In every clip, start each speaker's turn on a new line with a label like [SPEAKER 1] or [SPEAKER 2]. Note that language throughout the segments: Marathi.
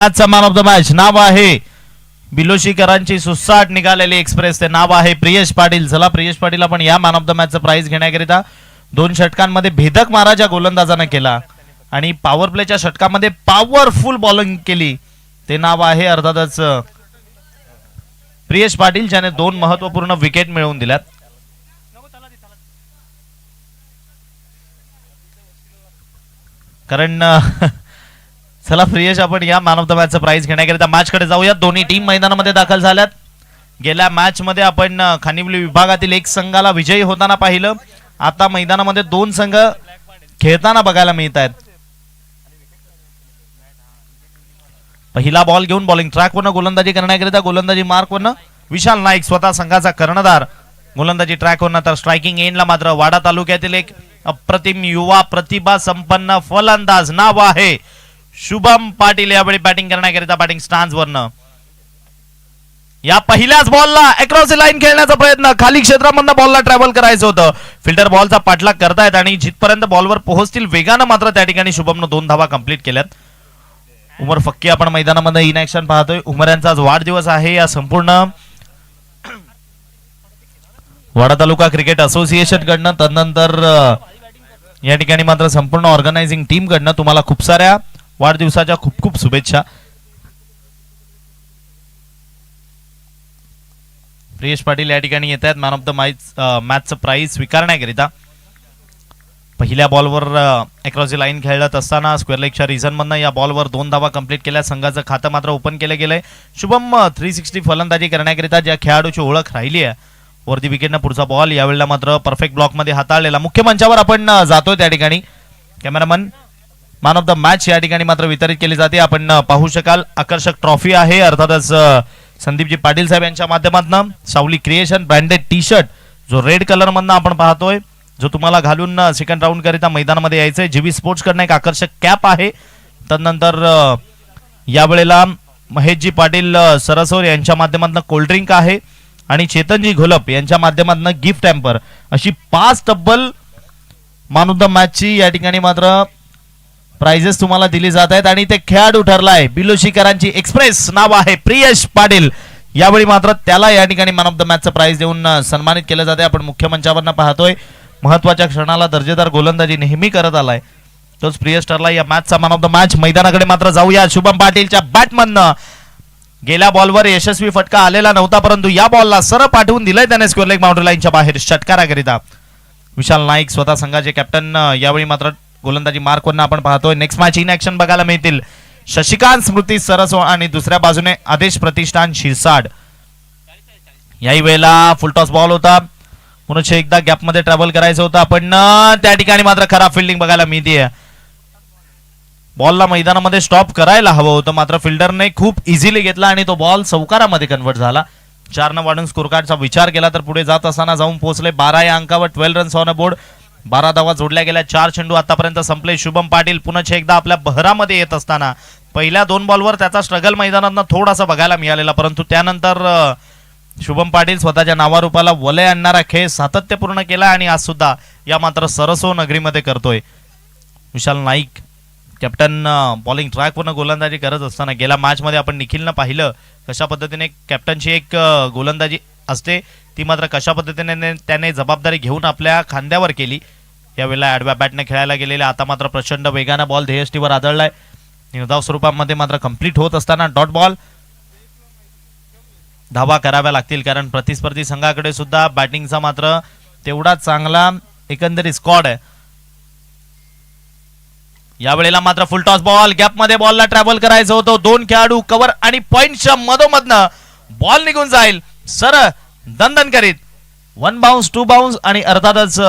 [SPEAKER 1] आजचा मॅन ऑफ द मॅच नाव आहे बिलोशीकरांची सुसाट निघालेली एक्सप्रेस, ते नाव आहे प्रियेश पाटील. चला प्रियेश पाटील आपण या मॅन ऑफ द मॅचचं प्राइज घेण्याकरिता 2 षटकांमध्ये भेदक माराच्या गोलंदाजानं केला आणि पॉवर प्लेच्या षटकामध्ये पॉवरफुल बॉलिंग केली. ते नाव आहे अर्थातच प्रियेश पाटील, ज्याने 2 महत्वपूर्ण विकेट मिळवून दिल्यात. कारण चला प्रियेश आपण या मॅन ऑफ द मॅचचं प्राइज घेण्याकरिता मॅच कडे जाऊया. दोन्ही टीम मैदानामध्ये दाखल झाल्यात. गेल्या मॅच मध्ये आपण खानिवली विभागातील एक संघाला विजयी होताना पाहिलं. आता मैदानामध्ये 2 संघ खेळताना बघायला मिळत आहेत. पहिला बॉल घेऊन बॉलिंग ट्रॅक वरनं गोलंदाजी करण्याकरिता गोलंदाजी मार्क वरनं विशाल नाईक, स्वतः संघाचा कर्णधार. गोलंदाजी ट्रॅक वरनं तर स्ट्रायकिंग एंडला मात्र वाडा तालुक्यातील एक अप्रतिम युवा प्रतिभा संपन्न फलंदाज नाव आहे शुभम पाटील. यावेळी बॅटिंग करण्याकरिता बॅटिंग स्टॅन्ड वरनं या पहिल्याच बॉलला अक्रॉस द लाईन खेळण्याचा प्रयत्न, खाली क्षेत्रामधनं बॉलला ट्रॅव्हल करायचं होतं. फिल्डर बॉलचा पाठलाग करतायत आणि जिथपर्यंत बॉलवर पोहोचतील वेगानं मात्र त्या ठिकाणी शुभमनं 2 धावा कंप्लीट केल्यात. उमर फक्की आपण मैदानामध्ये इन ऍक्शन पाहतोय. उमर यांचा आज वाढदिवस आहे. या संपूर्ण वाडा तालुका क्रिकेट असोसिएशन कडनं, तदनंतर या ठिकाणी मात्र संपूर्ण ऑर्गनायझिंग टीम कडनं तुम्हाला खूप साऱ्या वाढदिवसाच्या खूप खूप शुभेच्छा. प्रियेश पाटील या ठिकाणी येत आहेत मॅन ऑफ द मॅचचं प्राइज स्वीकारण्याकरिता. पहिल्या बॉलवर अक्रॉस द लाईन खेळत असताना स्क्वेअर लेगच्या रिझन मधनं या बॉलवर 2 धावा कंप्लीट केल्या. संघाचं खातं मात्र ओपन केलं गेलंय. शुभम 360 फलंदाजी करण्याकरिता ज्या खेळाडूची ओळख राहिली आहे वरती विकेटनं पुढचा बॉल यावेळेला मात्र परफेक्ट ब्लॉक मध्ये हाताळलेला. मुख्य मंचावर आपण जातोय त्या ठिकाणी cameraman man of the match या ठिकाणी मात्र वितरित केली जाते. आपण पाहू शकाल आकर्षक ट्रॉफी आहे अर्थातच संदीपजी पाटील साहेब यांच्या माध्यमातून. सावली क्रिएशन ब्रँडेड टी शर्ट जो रेड कलर मधनं आपण पाहतोय, जो तुम्हाला घालून सेकंड राऊंड करिता मैदानामध्ये यायचंय. जीबी स्पोर्ट्स कडनं एक आकर्षक कॅप आहे. तदनंतर यावेळेला महेशजी पाटील सरसोर यांच्या माध्यमातून कोल्ड्रिंक आहे आणि चेतनजी घोलप यांच्या माध्यमातून गिफ्ट हॅम्पर, अशी 5 तब्बल मॅन ऑफ द मॅचची या ठिकाणी मात्र प्राइजेस तुम्हाला दिली जात आहेत. आणि ते खेळाडू ठरलाय बिलोशीकरांची एक्सप्रेस, नाव आहे प्रियेश पाटील. यावेळी मात्र त्याला या ठिकाणी मॅन ऑफ द मॅचचं प्राइज देऊन सन्मानित केलं जाते. आपण मुख्य मंचावरनं पाहतोय. महत्वाच्या क्षणाला दर्जेदार गोलंदाजी नेहमी करत आलाय तोच प्रियेश ठरला या मॅचचा मॅन ऑफ द मॅच. मैदानाकडे मात्र जाऊया. शुभम पाटीलच्या बॅटमधनं गेल्या बॉलवर यशस्वी फटका आलेला नव्हता, परंतु या बॉलला सरळ पाठवून दिलंय त्याने स्क्वेअर लेग बाउंड्री लाईनच्या बाहेर षटकाराकरिता. विशाल नाईक स्वतः संघाचे कॅप्टन यावेळी मात्र गोलंदाजी मार्क वरनं आपण पाहतोय. नेक्स्ट मॅच इन ऍक्शन बघायला मिळतील. शशिकांत स्मृती सरसो आणि दुसऱ्या बाजूने आदेश प्रतिष्ठान शिरसाड. याही वेळेला फुलटॉस बॉल होता. पुन्हा एकदा गॅप मध्ये ट्रॅव्हल करायचं होतं. आपण त्या ठिकाणी मात्र खराब फिल्डिंग बघायला मिळते. बॉलला मैदानामध्ये स्टॉप करायला हवं होतं, मात्र फिल्डरने खूप इझिली घेतला आणि तो बॉल चौकारामध्ये कन्वर्ट झाला. 4 वाढून स्कोर कार्डचा विचार केला तर पुढे जात असताना जाऊन पोहोचले 12 या अंकावर. 12 रन्स ऑन अ बोर्ड. 12 धावा जोडल्या गेल्या. 4 चेंडू आतापर्यंत संपले. शुभम पाटील पुन्हा एकदा आपल्या बहरामध्ये येत असताना पहिल्या 2 बॉलवर त्याचा स्ट्रगल मैदानात थोडासा बघायला मिळालेला, परंतु त्यानंतर शुभम पाटील स्वतःच्या नावारूपाला वलय आणणारा खेळ सातत्यपूर्ण केला आणि आज सुद्धा या मात्र सरसो नगरीमध्ये करतोय. विशाल नाईक कॅप्टन बॉलिंग ट्रॅक वरनं गोलंदाजी करत असताना गेल्या मॅच मध्ये आपण निखिलनं पाहिलं कशा पद्धतीने कॅप्टनची एक गोलंदाजी असते, ती मात्र कशा पद्धतीने त्याने जबाबदारी घेऊन आपल्या खांद्यावर केली. यावेळेला आडव्या बॅटने खेळायला गेलेले आता मात्र प्रचंड वेगाने बॉल ध्येयष्टीवर आदळलाय. निर्धाव स्वरूपामध्ये मात्र कंप्लीट होत असताना डॉट बॉल. धावा कराव्या लागतील कारण प्रतिस्पर्धी संघाकडे सुद्धा बॅटिंगचा मात्र तेवढा चांगला एकंदरीत स्क्वॉड आहे. यावेळेला मात्र फुल टॉस बॉल, गॅप मध्ये बॉलला ट्रॅव्हल करायचं होतं. 2 खेळाडू कव्हर आणि पॉइंटच्या मधोमधनं बॉल निघून जाईल सर दणदण करीत. 1 बाउन्स 2 बाउन्स आणि अर्थातच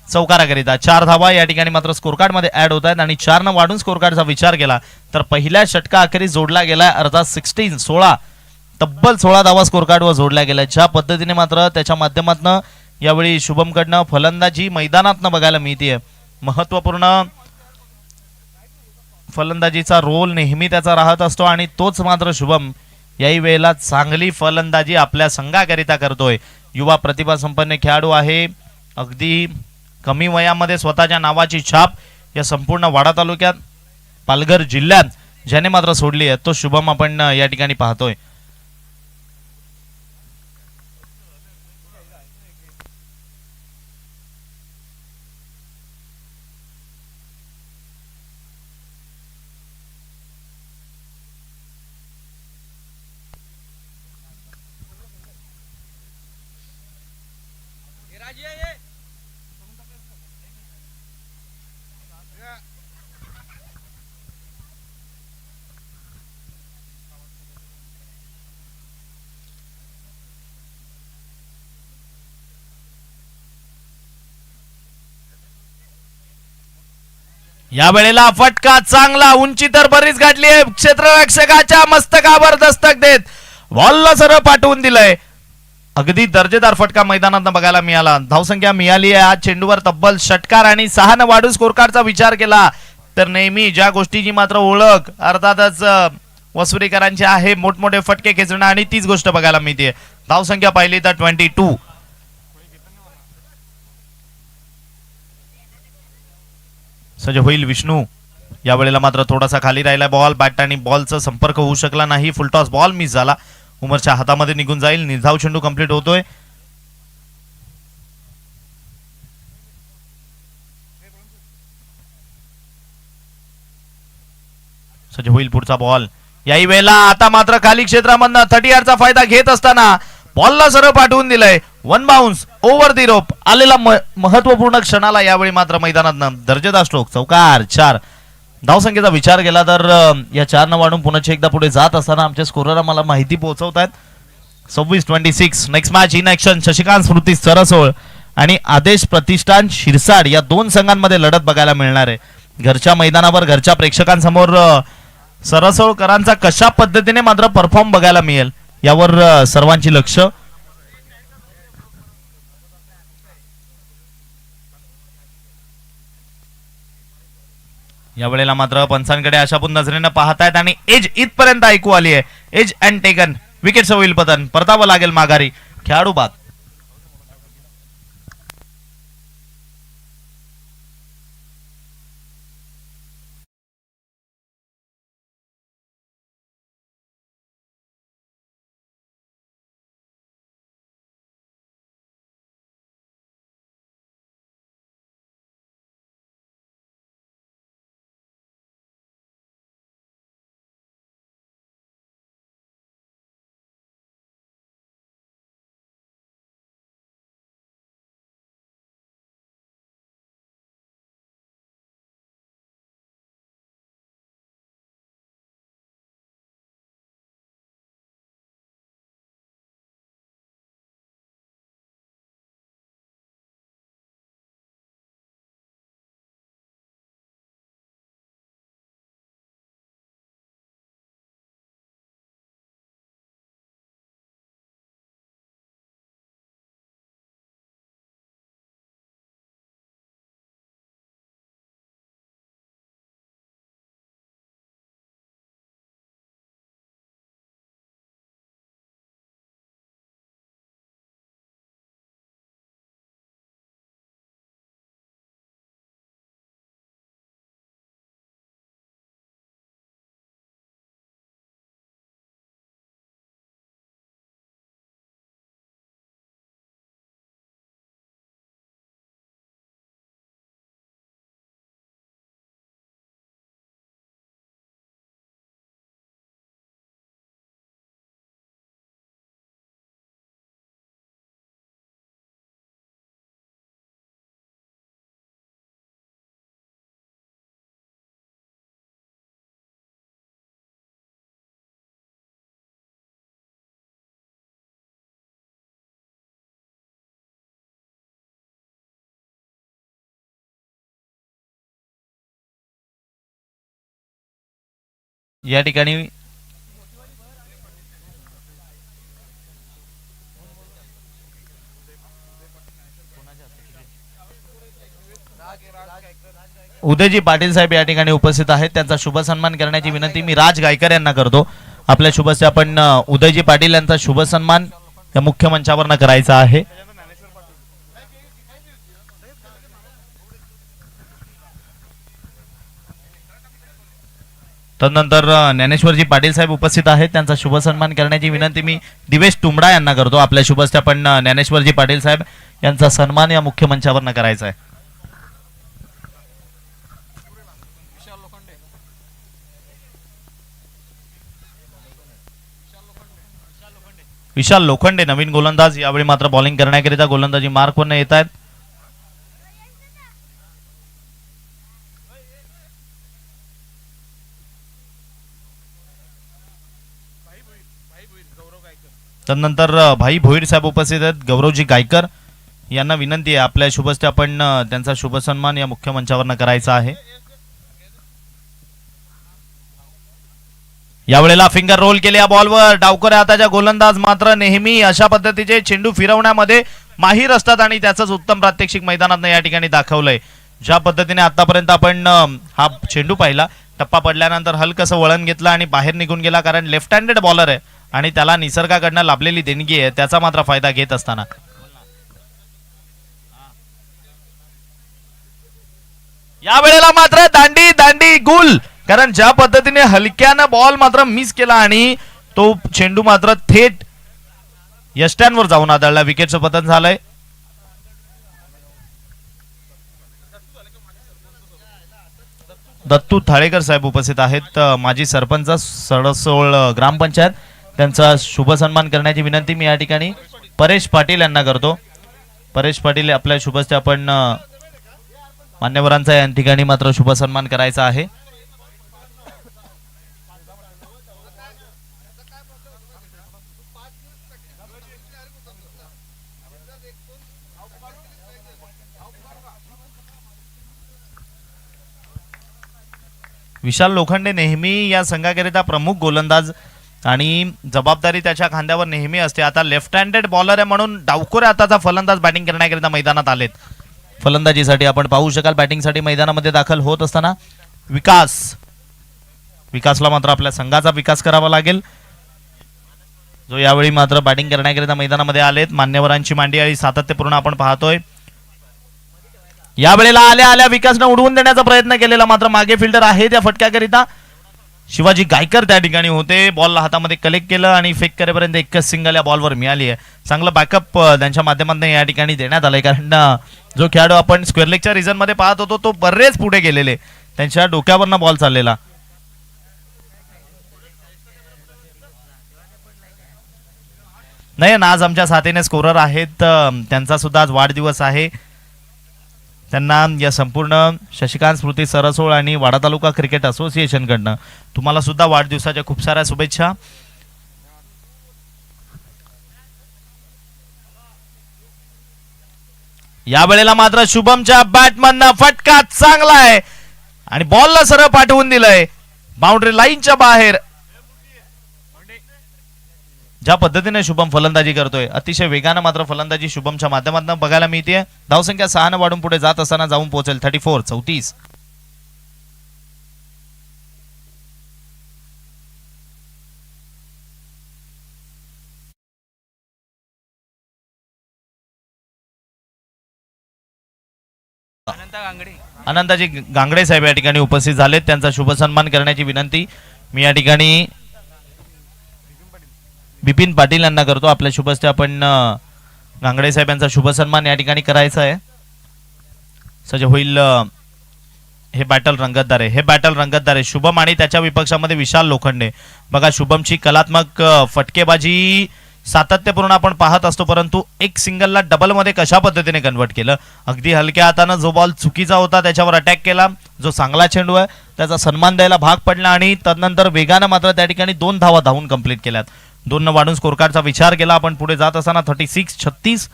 [SPEAKER 1] चौकाराकरिता 4 धावा या ठिकाणी मात्र स्कोर कार्ड मध्ये ऍड होत आहेत. आणि 4 न वाढून स्कोर कार्डचा विचार केला तर पहिल्या षटका अखेरीस जोडला गेलाय अर्थात 16 तब्बल 16 धावा स्कोर कार्डवर जोडल्या गेल्या. ज्या पद्धतीने मात्र त्याच्या माध्यमातून यावेळी शुभमकडनं फलंदाजी मैदानातनं बघायला मिळते. महत्वपूर्ण फलंदाजीचा रोल नेहमी त्याचा राहत असतो आणि तोच मात्र शुभम याही वेळेला चांगली फलंदाजी आपल्या संघाकरिता करतोय. युवा प्रतिभा संपन्न खेळाडू आहे. अगदी कमी वयामध्ये स्वतःच्या नावाची छाप या संपूर्ण वाडा तालुक्यात पालघर जिल्ह्यात ज्याने मात्र सोडली आहे तो शुभम आपण या ठिकाणी पाहतोय. या वेळेला फटका चांगला, उंची तर बरीच गाठली आहे, क्षेत्ररक्षकाच्या मस्तकावर दस्तक देत बॉलला सरळ पाठवून दिलंय. अगदी दर्जेदार फटका मैदानात बघायला मिळाला. धावसंख्या मिळाली आहे आज चेंडूवर तब्बल षटकार आणि 6 वाढू स्कोर कार्डचा विचार केला तर नेहमी ज्या गोष्टीची मात्र ओळख अर्थातच वसुरीकरांची आहे मोठमोठे फटके खेचणं आणि तीच गोष्ट बघायला मिळते. धावसंख्या पाहिली तर 22. सज्ज होईल विष्णू. या वेळेला मात्र थोडासा खाली राहिला बॉल, बॅट आणि बॉलचा संपर्क होऊ शकला नाही. फुलटॉस बॉल मिस झाला, उमरच्या हातामध्ये निघून जाईल. निर्धाव चेंडू कंप्लीट होतोय. सज्ज होईल पुढचा बॉल. याही वेळेला आता मात्र खाली क्षेत्रामधनं 30 चा फायदा घेत असताना बॉलला सरळ पाठवून दिलंय. 1 बाउन्स ओव्हर दी रोप आलेला महत्वपूर्ण क्षणाला यावेळी मात्र मैदानात दर्जेदार स्ट्रोक, चौकार 4. धावसंख्येचा विचार केला तर या 4 वाढून पुन्हा एकदा पुढे जात असताना आमच्या स्कोरर मला माहिती पोहोचवतायत. 26-26. Next match in action. Shashikant Smriti Sarsol आणि आदेश प्रतिष्ठान शिरसाड या 2 संघांमध्ये लढत बघायला मिळणार आहे. घरच्या मैदानावर घरच्या प्रेक्षकांसमोर सरसोळकरांचा कशा पद्धतीने मात्र परफॉर्म बघायला मिळेल यावर सर्वांची लक्ष. या वेळेला मात्र पंचांकडे अशापून नजरेनं पाहतायत आणि एज इथपर्यंत ऐकू आली आहे. Age and taken. विकेटचं होईल पतन, परतावं लागेल माघारी. खेळाडू बाद. या ठिकाणी उदयजी पाटील साहेब या ठिकाणी उपस्थित आहेत. त्यांचा शुभ सन्मान करण्याची विनंती मी राज गायकर यांना करतो. आपल्या शुभस्य आपण उदयजी पाटील यांचा शुभ सन्मान या मुख्य मंचावर करायचा आहे. तदनंतर ज्ञानेश्वरजी पाटील साहेब उपस्थित आहेत, त्यांचा शुभ सन्मान करण्याची विनंती मी दिवेश तुंबडा यांना करतो. आपल्या शुभस्थापन ज्ञानेश्वरजी पाटील साहेब यांचा सन्मान या मुख्य मंचावर करायचा आहे. विशाल लोखंडे नवीन गोलंदाज, यावेळी मात्र बॉलिंग करण्याकरिता गोलंदाजी मार्क वर येत आहेत. तदनंतर भाई भोईर साहेब उपस्थित आहेत. गौरवजी गायकर यांना विनंती आहे आपल्या शुभस्थापन त्यांचा शुभ सन्मान या मुख्य मंचावर करायचा आहे. यावेळेला फिंगर रोल केले या बॉलवर. डावकर हाताच्या गोलंदाज मात्र नेहमी अशा पद्धतीचे चेंडू फिरवण्यामध्ये माहीर असतात आणि त्याचंच उत्तम प्रात्यक्षिक मैदानात या ठिकाणी दाखवलंय. ज्या पद्धतीने आतापर्यंत आपण हा चेंडू पाहिला, टप्पा पडल्यानंतर हलकसं वळण घेतलं आणि बाहेर निघून गेला, कारण लेफ्ट हँडेड बॉलर आहे आणि त्याला निसर्गाकडनं लाभलेली देणगी आहे, त्याचा मात्र फायदा घेत असताना यावेळेला मात्र दांडी दांडी गुल, कारण ज्या पद्धतीने हलक्यानं बॉल मात्र मिस केला आणि तो चेंडू मात्र थेट यष्ट्यांवर जाऊन आदळला. विकेटचं पतन झालंय. दत्तू थाळेकर साहेब उपस्थित आहेत, माजी सरपंच सडसोळ ग्रामपंचायत, त्यांचा शुभ सन्मान करण्याची विनंती मी या ठिकाणी परेश पाटील यांना करतो. परेश पाटील आपल्या शुभस्थापन मान्यवरांचा या ठिकाणी मात्र शुभ सन्मान करायचा आहे. विशाल लोखंडे नेहमी या संघाकरिता प्रमुख गोलंदाज आणि जबाबदारी त्याच्या खांद्यावर नेहमी असते. आता लेफ्ट हँडेड बॉलर आहे म्हणून डावखोरे हाताचा फलंदाज बॅटिंग करण्याकरिता मैदानात आलेत. फलंदाजीसाठी आपण पाहू शकाल बॅटिंगसाठी मैदानामध्ये दाखल होत असताना विकासला मात्र आपल्या संघाचा विकास करावा लागेल, जो यावेळी मात्र बॅटिंग करण्याकरिता मैदानामध्ये आलेत. मान्यवरांची मांडियाळी सातत्यपूर्ण आपण पाहतोय. यावेळेला आल्या आल्या विकासनं उडवून देण्याचा प्रयत्न केलेला, मात्र मागे फिल्डर आहे त्या फटक्याकरिता शिवाजी गायकर त्या ठिकाणी होते. बॉलला हातामध्ये कलेक्ट केलं आणि फेक करेपर्यंत एकच सिंगल या बॉलवर मिळाली आहे. चांगलं बॅकअप त्यांच्या माध्यमातून या ठिकाणी देण्यात आलंय, कारण जो खेळाडू आपण स्क्वेअर लेगच्या रिझन मध्ये पाहत होतो तो बरेच पुढे गेलेले, त्यांच्या डोक्यावरनं बॉल चाललेला. नाही ना, आज आमच्या साथीने स्कोरर आहेत, त्यांचा सुद्धा आज वाढदिवस आहे. त्यांना या संपूर्ण शशिकांत स्मृती सरसोळ आणि वाडा तालुका क्रिकेट असोसिएशन कडनं तुम्हाला सुद्धा वाढदिवसाच्या खूप साऱ्या शुभेच्छा. यावेळेला मात्र शुभमच्या बॅटमधनं फटका चांगला आहे आणि बॉलला सरळ पाठवून दिलंय बाउंड्री लाईनच्या बाहेर. ज्या पद्धतीने शुभम फलंदाजी करतोय, अतिशय वेगानं मात्र फलंदाजी शुभमच्या माध्यमातून बघायला मिळते. धावसंख्या 6 वाढून पुढे जात असताना जाऊन पोहोचेल 34. अनंताजी गांगडे साहेब या ठिकाणी उपस्थित झालेत, त्यांचा शुभ सन्मान करण्याची विनंती मी या ठिकाणी बिपिन पाटील यांना करतो. आपल्या शुभस्ते आपण गांगडे साहेब यांचा शुभ सन्मान या ठिकाणी करायचा आहे. सज होईल हे बॅटल रंगतदार आहे. शुभम आणि त्याच्या विपक्षामध्ये विशाल लोखंडे. बघा शुभमची कलात्मक फटकेबाजी सातत्यपूर्ण आपण पाहत असतो, परंतु एक सिंगलला डबल मध्ये कशा पद्धतीने कन्वर्ट केलं. अगदी हलक्या हातानं जो बॉल चुकीचा होता त्याच्यावर अटॅक केला, जो चांगला चेंडू आहे त्याचा सन्मान द्यायला भाग पडला आणि तदनंतर वेगानं मात्र त्या ठिकाणी 2 धावा धावून कंप्लीट केल्यात. 2 वाढून स्कोर कार्डचा विचार केला आपण पुढे जात असताना 36.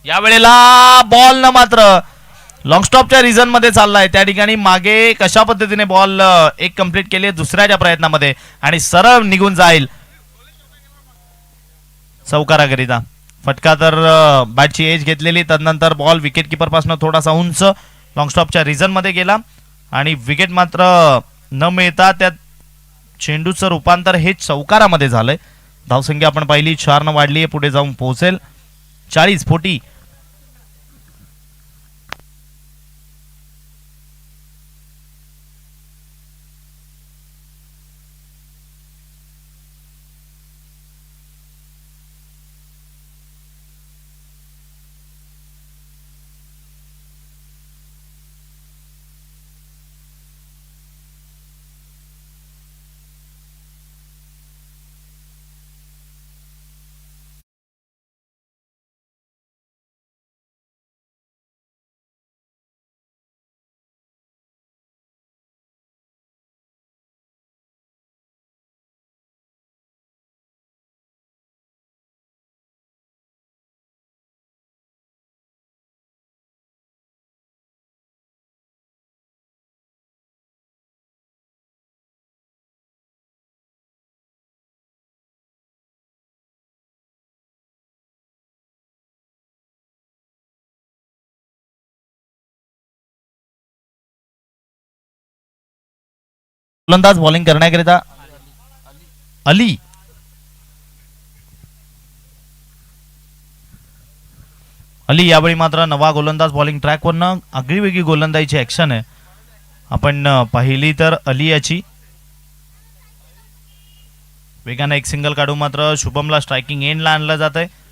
[SPEAKER 1] यावेळेला बॉल न मात्र लॉंग स्टॉपच्या रिझन मध्ये चाललाय, त्या ठिकाणी मागे कशा पद्धतीने बॉल एक कंप्लीट केली दुसऱ्याच्या प्रयत्नामध्ये आणि सरळ निघून जाईल चौकाराकरिता. फटका तर बॅटची एज घेतलेली, तदनंतर बॉल विकेट किपर पासून थोडासा उंच लॉंग स्टॉपच्या रिझन मध्ये गेला आणि विकेट मात्र न मिळता त्या चेंडूचं रूपांतर हे चौकारामध्ये झालंय. धावसंख्या आपण पाहिली 4 वाढली, पुढे जाऊन पोहोचेल 40. गोलंदाज बॉलिंग करण्याकरिता अली. अली यावेळी मात्र नवा गोलंदाज बॉलिंग ट्रॅकवरनं आगळीवेगळी गोलंदाजीची ऍक्शन आहे. आपण पाहिली तर अली याची वेगानं एक सिंगल काढून मात्र शुभमला स्ट्रायकिंग एंडला आणलं जात आहे.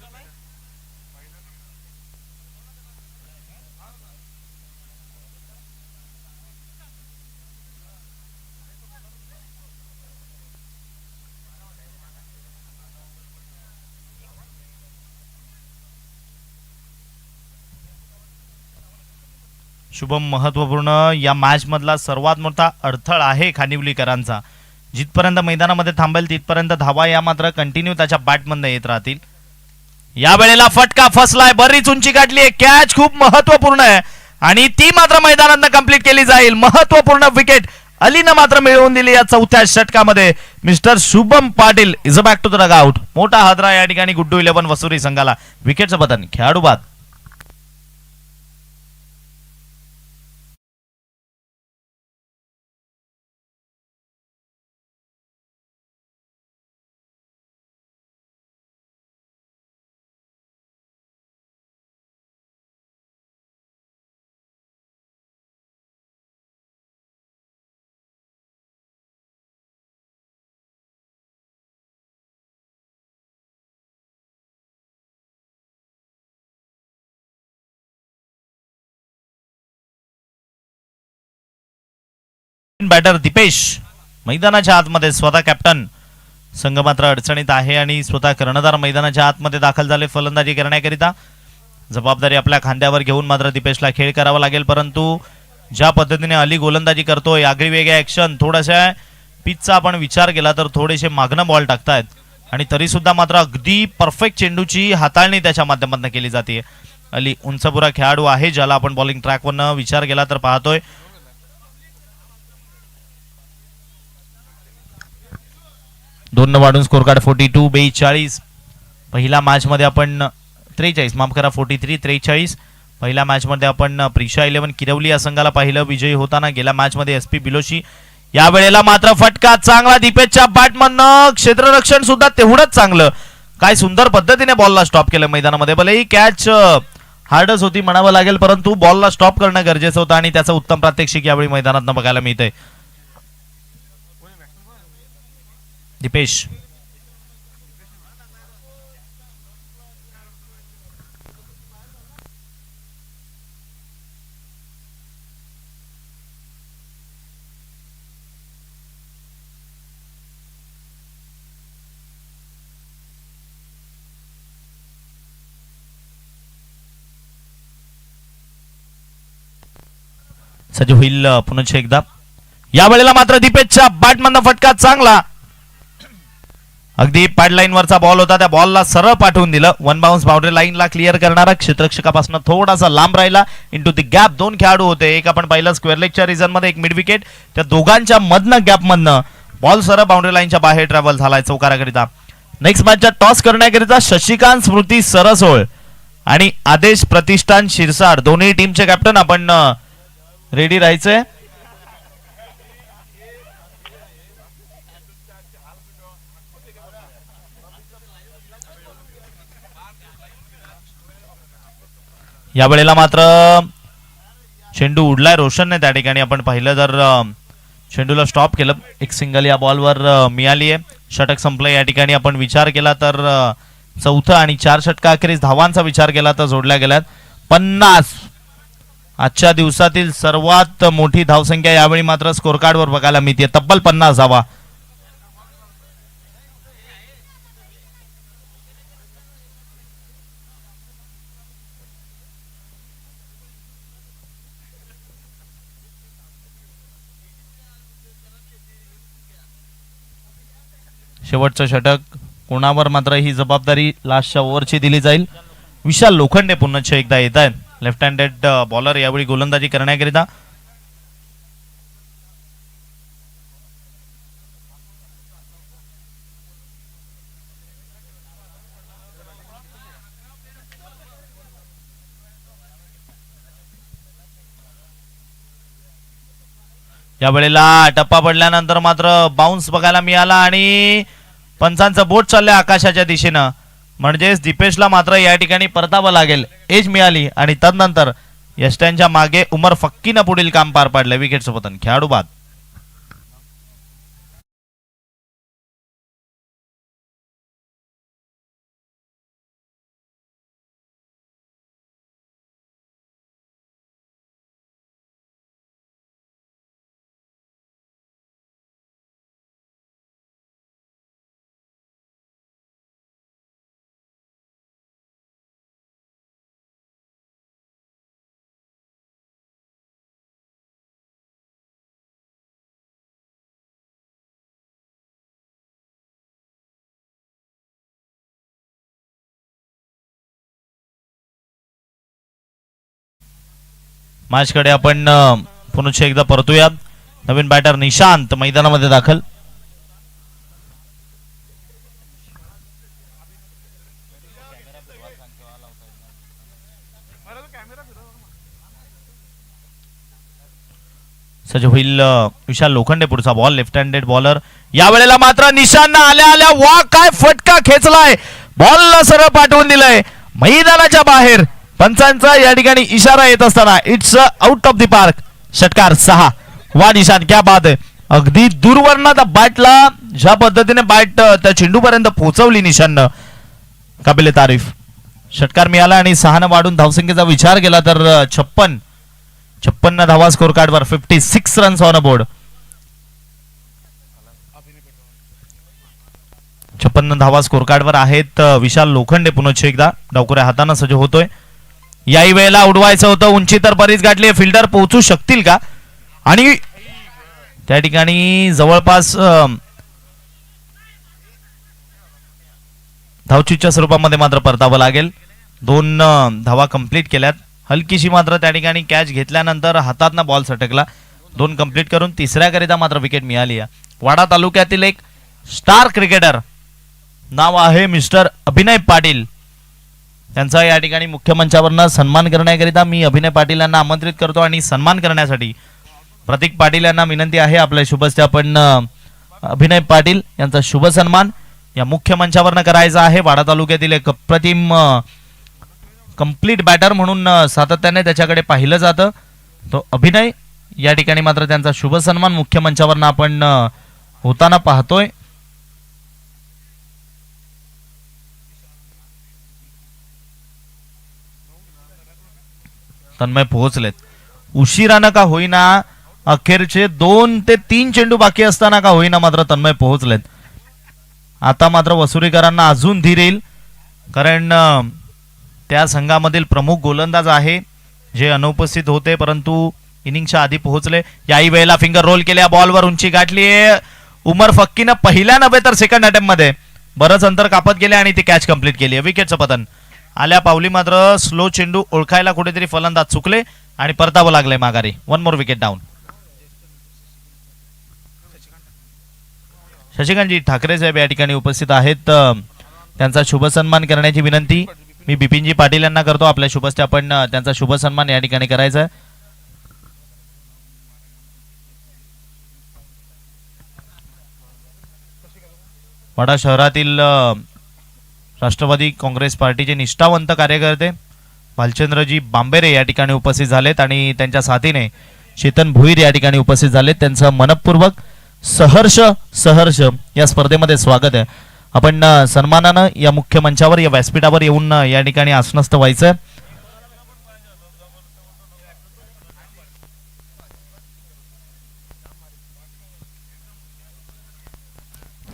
[SPEAKER 1] शुभम महत्वपूर्ण या मॅच मधला सर्वात मोठा अडथळा आहे खानिवलीकरांचा. जिथपर्यंत मैदानामध्ये थांबेल तिथपर्यंत धावा या मात्र कंटिन्यू त्याच्या बॅटमधनं येत राहतील. या वेळेला फटका फसलाय, बरीच उंची गाठली आहे, कॅच खूप महत्वपूर्ण आहे आणि ती मात्र मैदानात कंप्लीट केली जाईल. महत्वपूर्ण विकेट अलीनं मात्र मिळवून दिली या चौथ्या षटकामध्ये. Mister Shubham Patil is a back to the dugout. मोठा हादरा या ठिकाणी गुड्डू 11 वसुरी संघाला. विकेटचं बटन खेळाडू बाद. बॅटर दीपेश मैदानाच्या आतमध्ये, स्वतः कॅप्टन. संघ मात्र अडचणीत आहे आणि स्वतः कर्णधार मैदानाच्या आतमध्ये दाखल झाले फलंदाजी करण्याकरिता. जबाबदारी आपल्या खांद्यावर घेऊन मात्र दीपेशला खेळ करावा लागेल. परंतु ज्या पद्धतीने अली गोलंदाजी करतोय, आगळी वेगळ्या ऍक्शन, थोड्याशा पिचचा आपण विचार केला तर थोडेसे मागणं बॉल टाकतायत आणि तरी सुद्धा मात्र अगदी परफेक्ट चेंडूची हाताळणी त्याच्या माध्यमातून केली जाते. अली उंचपुरा खेळाडू आहे, ज्याला आपण बॉलिंग ट्रॅकवरनं विचार केला तर पाहतोय. दोन वाढून स्कोर कार्ड 42 42. पहिल्या मॅच मध्ये आपण 43 माफ करा 43 43. पहिल्या मॅच मध्ये आपण प्रिशा 11 किरवली या संघाला पाहिलं विजयी होताना. गेल्या मॅच मध्ये एसपी बिलोशी. या वेळेला मात्र फटका चांगला दीपेशच्या बॅटमधनं, क्षेत्ररक्षण सुद्धा तेवढंच चांगलं. काय सुंदर पद्धतीने बॉलला स्टॉप केलं मैदानामध्ये. भलेही कॅच हार्डच होती म्हणावं लागेल, परंतु बॉलला स्टॉप करणं गरजेचं होतं आणि त्याचं उत्तम प्रात्यक्षिक यावेळी मैदानात बघायला मिळतंय. दीपेश सज्ज होईल पुन्हा एकदा. या वेळेला मात्र दीपेशच्या बॅटमधनं फटका चांगला, अगदी पॅड लाईन वरचा बॉल होता, त्या बॉलला सरळ पाठवून दिलं. वन बाउन्स बाउंड्री लाईनला क्लिअर करणारा क्षेत्ररक्षकापासून थोडासा लांब राहिला. इंटू द गॅप दोन खेळाडू होते. एक आपण पाहिलं स्क्वेअर लेगच्या रिझन मध्ये, एक मिड विकेट. त्या दोघांच्या मधनं गॅप मधनं बॉल सरळ बाउंड्री लाईनच्या बाहेर ट्रॅव्हल झालाय चौकाराकरिता. नेक्स्ट मॅचचा टॉस करण्याकरिता शशिकांत स्मृती सरसोळ आणि आदेश प्रतिष्ठान शिरसाड दोन्ही टीमचे कॅप्टन आपण रेडी राहायचंय. या वेळेला मात्र चेंडू उडलाय रोशनने. त्या ठिकाणी आपण पाहिलं तर चेंडूला स्टॉप केलं. एक सिंगल या बॉलवर मिळाली आहे. षटक संपलं. या ठिकाणी आपण विचार केला तर चौथं आणि 4 षटका अखेरीस धावांचा विचार केला तर जोडल्या गेल्यात 50. आजच्या दिवसातील सर्वात मोठी धावसंख्या यावेळी मात्र स्कोर कार्डवर बघायला मिळते, तब्बल 50 धावा. शेवटचं षटक कोणावर मात्र ही जबाबदारी लास्टच्या ओव्हरची दिली जाईल. विशाल लोखंडे पुन्हा एकदा येत आहेत. लेफ्ट हँडेड बॉलर यावेळी गोलंदाजी करण्याकरिता. या वेळेला टप्पा पडल्यानंतर मात्र बाउन्स बघायला मिळाला आणि पंचांचं बोट चाललंय आकाशाच्या दिशेनं, म्हणजेच दीपेशला मात्र या ठिकाणी परतावं लागेल. एज मिळाली आणि तदनंतर यष्ट्यांच्या मागे उमर फक्कीनं पुढील काम पार पाडलं. विकेटचं पतन, खेळाडू बाद. मॅचकडे आपण पुन्हा एकदा परतूया. नवीन बॅटर निशांत मैदानामध्ये दाखल. सज्ज होईल विशाल लोखंडे. पुढचा बॉल लेफ्ट हँडेड बॉलर. या वेळेला मात्र निशांत आल्या आल्या वा काय फटका खेचलाय, बॉलला सरळ पाठवून दिलंय मैदानाच्या बाहेर. पंचांचा या ठिकाणी इशारा येत असताना it's out of the park. षटकार 6. वा निशांत, क्या बात आहे. अगदी दूरवरनं बॅटला ज्या पद्धतीने बॅट त्या चेंडूपर्यंत पोहोचवली निशांतनं, काबिले तारीफ. षटकार मिळाला आणि 6 वाढून धावसंख्येचा विचार केला तर 56 धावा स्कोर कार्डवर. 56 रन्स ऑन अ बोर्ड. 56 धावा स्कोर कार्डवर आहेत. विशाल लोखंडे पुन्हा एकदा डावकुऱ्या हाताने सज्ज होतोय. याही वेळेला उडवायचं होतं, उंची तर बरीच गाठली. फिल्डर पोहोचू शकतील का, आणि त्या ठिकाणी जवळपास धावचीच्या स्वरूपामध्ये मात्र परतावं लागेल. 2 धावा कंप्लीट केल्यात. हलकीशी मात्र त्या ठिकाणी कॅच घेतल्यानंतर हातातनं बॉल सटकला. 2 कंप्लीट करून तिसऱ्याकरिता मात्र विकेट मिळाली. वाडा तालुक्यातील एक स्टार क्रिकेटर, नाव आहे मिस्टर अभिनय पाटील. त्यांचा या ठिकाणी मुख्य मंचावरनं सन्मान करण्याकरिता मी अभिनय पाटील यांना आमंत्रित करतो. आणि सन्मान करण्यासाठी प्रतीक पाटील यांना विनंती आहे, आपल्या शुभस्ते आपण अभिनय पाटील यांचा शुभ सन्मान या मुख्य मंचावरनं करायचा आहे. वाडा तालुक्यातील एक अप्रतिम कंप्लीट बॅटर म्हणून सातत्याने त्याच्याकडे पाहिलं जातं. तो अभिनय या ठिकाणी मात्र त्यांचा शुभ सन्मान मुख्य मंचावरनं आपण होताना पाहतोय. तन्मय पोहोचलेत. उशिरानं का होईना, अखेरचे 2 ते 3 चेंडू बाकी असताना का होईना मात्र तन्मय पोहोचलेत. आता मात्र वसुरीकरांना अजून धीर येईल, कारण त्या संघामधील प्रमुख गोलंदाज आहे जे अनुपस्थित होते परंतु इनिंगच्या आधी पोहोचले. याही वेळेला फिंगर रोल केल्या, बॉलवर उंची गाठली. उमर फक्कीनं पहिल्या नव्हे तर सेकंड अटेम्प्ट मध्ये बरंच अंतर कापत गेले आणि ती कॅच कंप्लीट केली. विकेटचं पतन. आल्या पावली मात्र स्लो चेंडू ओळखायला कुठेतरी फलंदाज चुकले आणि परतावं लागले माघारी. 1 more wicket down. Shashikantji Thackeray साहेब या ठिकाणी उपस्थित आहेत, त्यांचा शुभ सन्मान करण्याची विनंती मी बिपिनजी पाटील यांना करतो. आपल्या शुभस्ते आपण त्यांचा शुभ सन्मान या ठिकाणी करायचा आहे. वाडा शहरातील राष्ट्रवादी काँग्रेस पार्टीचे निष्ठावंत कार्यकर्ते भालचंद्रजी बांबेरे या ठिकाणी उपस्थित झालेत आणि त्यांच्या साथीने चेतन भुईर या ठिकाणी उपस्थित झालेत. त्यांचं मनपूर्वक सहर्ष या स्पर्धेमध्ये स्वागत आहे. आपण सन्मानानं या मुख्य मंचावर या व्यासपीठावर येऊन या ठिकाणी आसनस्थ व्हायचं.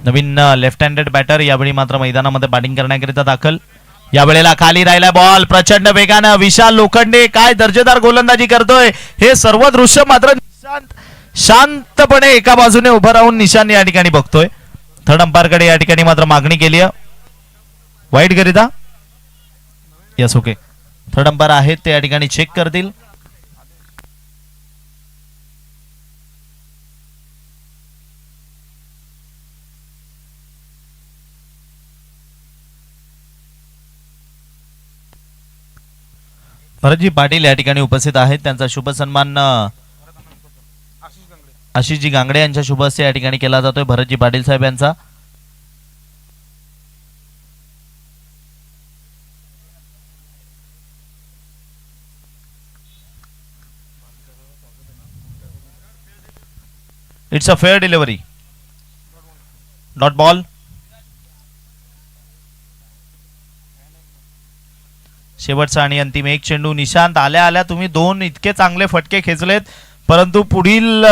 [SPEAKER 1] नवीन लेफ्ट हँडेड बॅटर यावेळी मात्र मैदानामध्ये बॅटिंग करण्याकरिता दाखल. यावेळेला खाली राहिला बॉल प्रचंड वेगानं. विशाल लोखंडे काय दर्जेदार गोलंदाजी करतोय, हे सर्व दृश्य मात्र शांतपणे एका बाजूने उभं राहून निशांत या ठिकाणी बघतोय. थर्ड अंपायरकडे या ठिकाणी मात्र मागणी केली आहे वाईट करिता. यस ओके, थर्ड अंपायर आहेत ते या ठिकाणी चेक करतील. भरतजी पाटील या ठिकाणी उपस्थित आहेत, त्यांचा शुभ सन्मान आशिषजी गांगडे यांच्या शुभ हस्ते या ठिकाणी केला जातोय भरतजी पाटील साहेब यांचा. It's a fair delivery, dot ball. शेवटचा आणि अंतिम एक चेंडू. निशांत, आल्या आल्या तुम्ही दोन इतके चांगले फटके खेचलेत, परंतु पुढील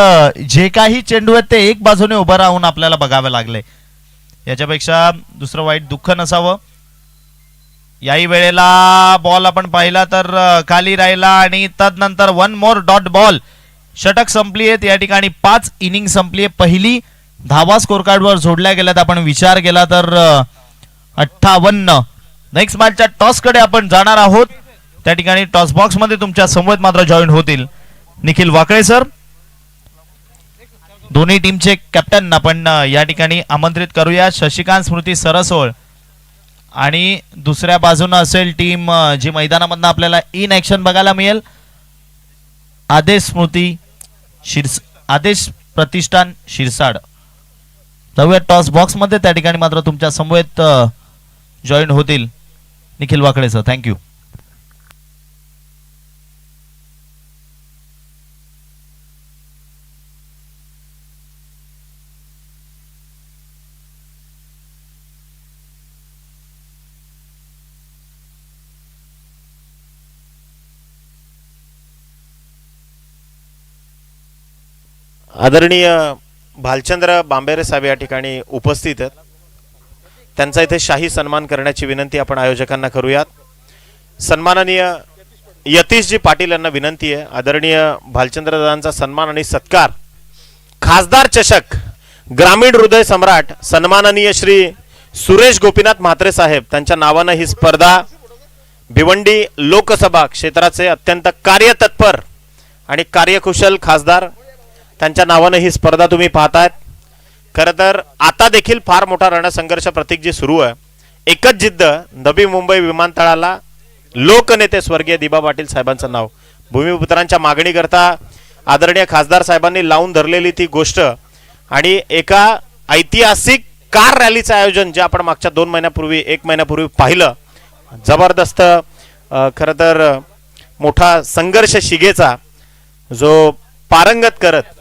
[SPEAKER 1] जे काही चेंडू आहेत ते एक बाजूने उभं राहून आपल्याला बघावे लागले. याच्यापेक्षा दुसरं वाईट दुःख नसावं. याही वेळेला बॉल आपण पाहिला तर खाली राहिला आणि तदनंतर वन मोर डॉट बॉल. षटक संपली आहेत या ठिकाणी. 5 इनिंग संपली आहे. पहिली धावा स्कोर कार्डवर जोडल्या गेल्यात. आपण विचार केला तर 58. नेक्स्ट मॅचच्या टॉस कडे आपण जाणार आहोत. त्या ठिकाणी टॉस बॉक्स मध्ये तुमच्या समवेत मात्र जॉईन होतील निखिल वाकळे सर. दोन्ही टीमचे कॅप्टन आपण या ठिकाणी आमंत्रित करूया. शशिकांत स्मृती सरसोळ आणि दुसऱ्या बाजूने असेल टीम जी मैदानामधून आपल्याला इन ऍक्शन बघायला मिळेल. आदेश प्रतिष्ठान शिरसाड. जाऊया टॉस बॉक्स मध्ये. त्या ठिकाणी मात्र तुमच्या समवेत जॉईन होतील निखिल वाकळे सर. थँक्यू.
[SPEAKER 2] आदरणीय भालचंद्र बांबेरे साहेब या ठिकाणी उपस्थित आहेत. त्यांचा इथे शाही सन्मान करण्याची विनंती आपण आयोजकांना करूयात. सन्माननीय यतीशजी पाटील यांना विनंती आहे. आदरणीय भालचंद्र दादांचा सन्मान आणि सत्कार. खासदार चषक ग्रामीण हृदय सम्राट सन्माननीय श्री सुरेश गोपीनाथ म्हात्रे साहेब त्यांच्या नावानं ही स्पर्धा भिवंडी लोकसभा क्षेत्राचे अत्यंत कार्यतत्पर आणि कार्यकुशल खासदार त्यांच्या नावानं ही स्पर्धा तुम्ही पाहतायत. खरं तर आता देखील फार मोठा रणसंघर्ष प्रतीकजी सुरू आहे. एकच जिद्द, नवी मुंबई विमानतळाला लोकनेते स्वर्गीय दिबा पाटील साहेबांचं नाव. भूमिपुत्रांच्या मागणीकरता आदरणीय खासदार साहेबांनी लावून धरलेली ती गोष्ट आणि एका ऐतिहासिक कार रॅलीचं आयोजन जे आपण मागच्या 1 महिन्यापूर्वी पाहिलं. जबरदस्त खरं तर मोठा संघर्ष शिगेचा जो पारंगत करत.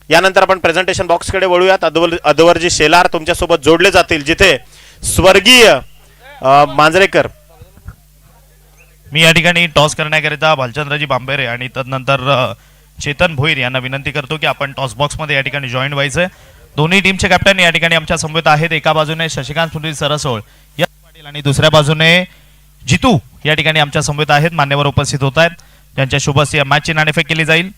[SPEAKER 2] यानंतर आपण प्रेझेंटेशन बॉक्स कडे वळूयात. अदवरजी शेलार तुमच्या सोबत जोडले जातील जिथे स्वर्गीय मांजरेकर.
[SPEAKER 1] मी या ठिकाणी टॉस करण्याकरिता भालचंद्रजी बांबेरे आणि तदनंतर चेतन भोईर यांना विनंती करतो की आपण टॉस बॉक्स मध्ये या ठिकाणी जॉईन व्हायचंय. दोन्ही टीमचे कॅप्टन या ठिकाणी आमच्या समवेत आहेत. एका बाजूने शशिकांत स्मृती सरसोळ पाटील आणि दुसऱ्या बाजूने जितू या ठिकाणी आमच्या समवेत आहेत. मान्यवर उपस्थित होत आहेत. त्यांच्या शुभ हस्ते मॅचची नाणेफेक केली जाईल.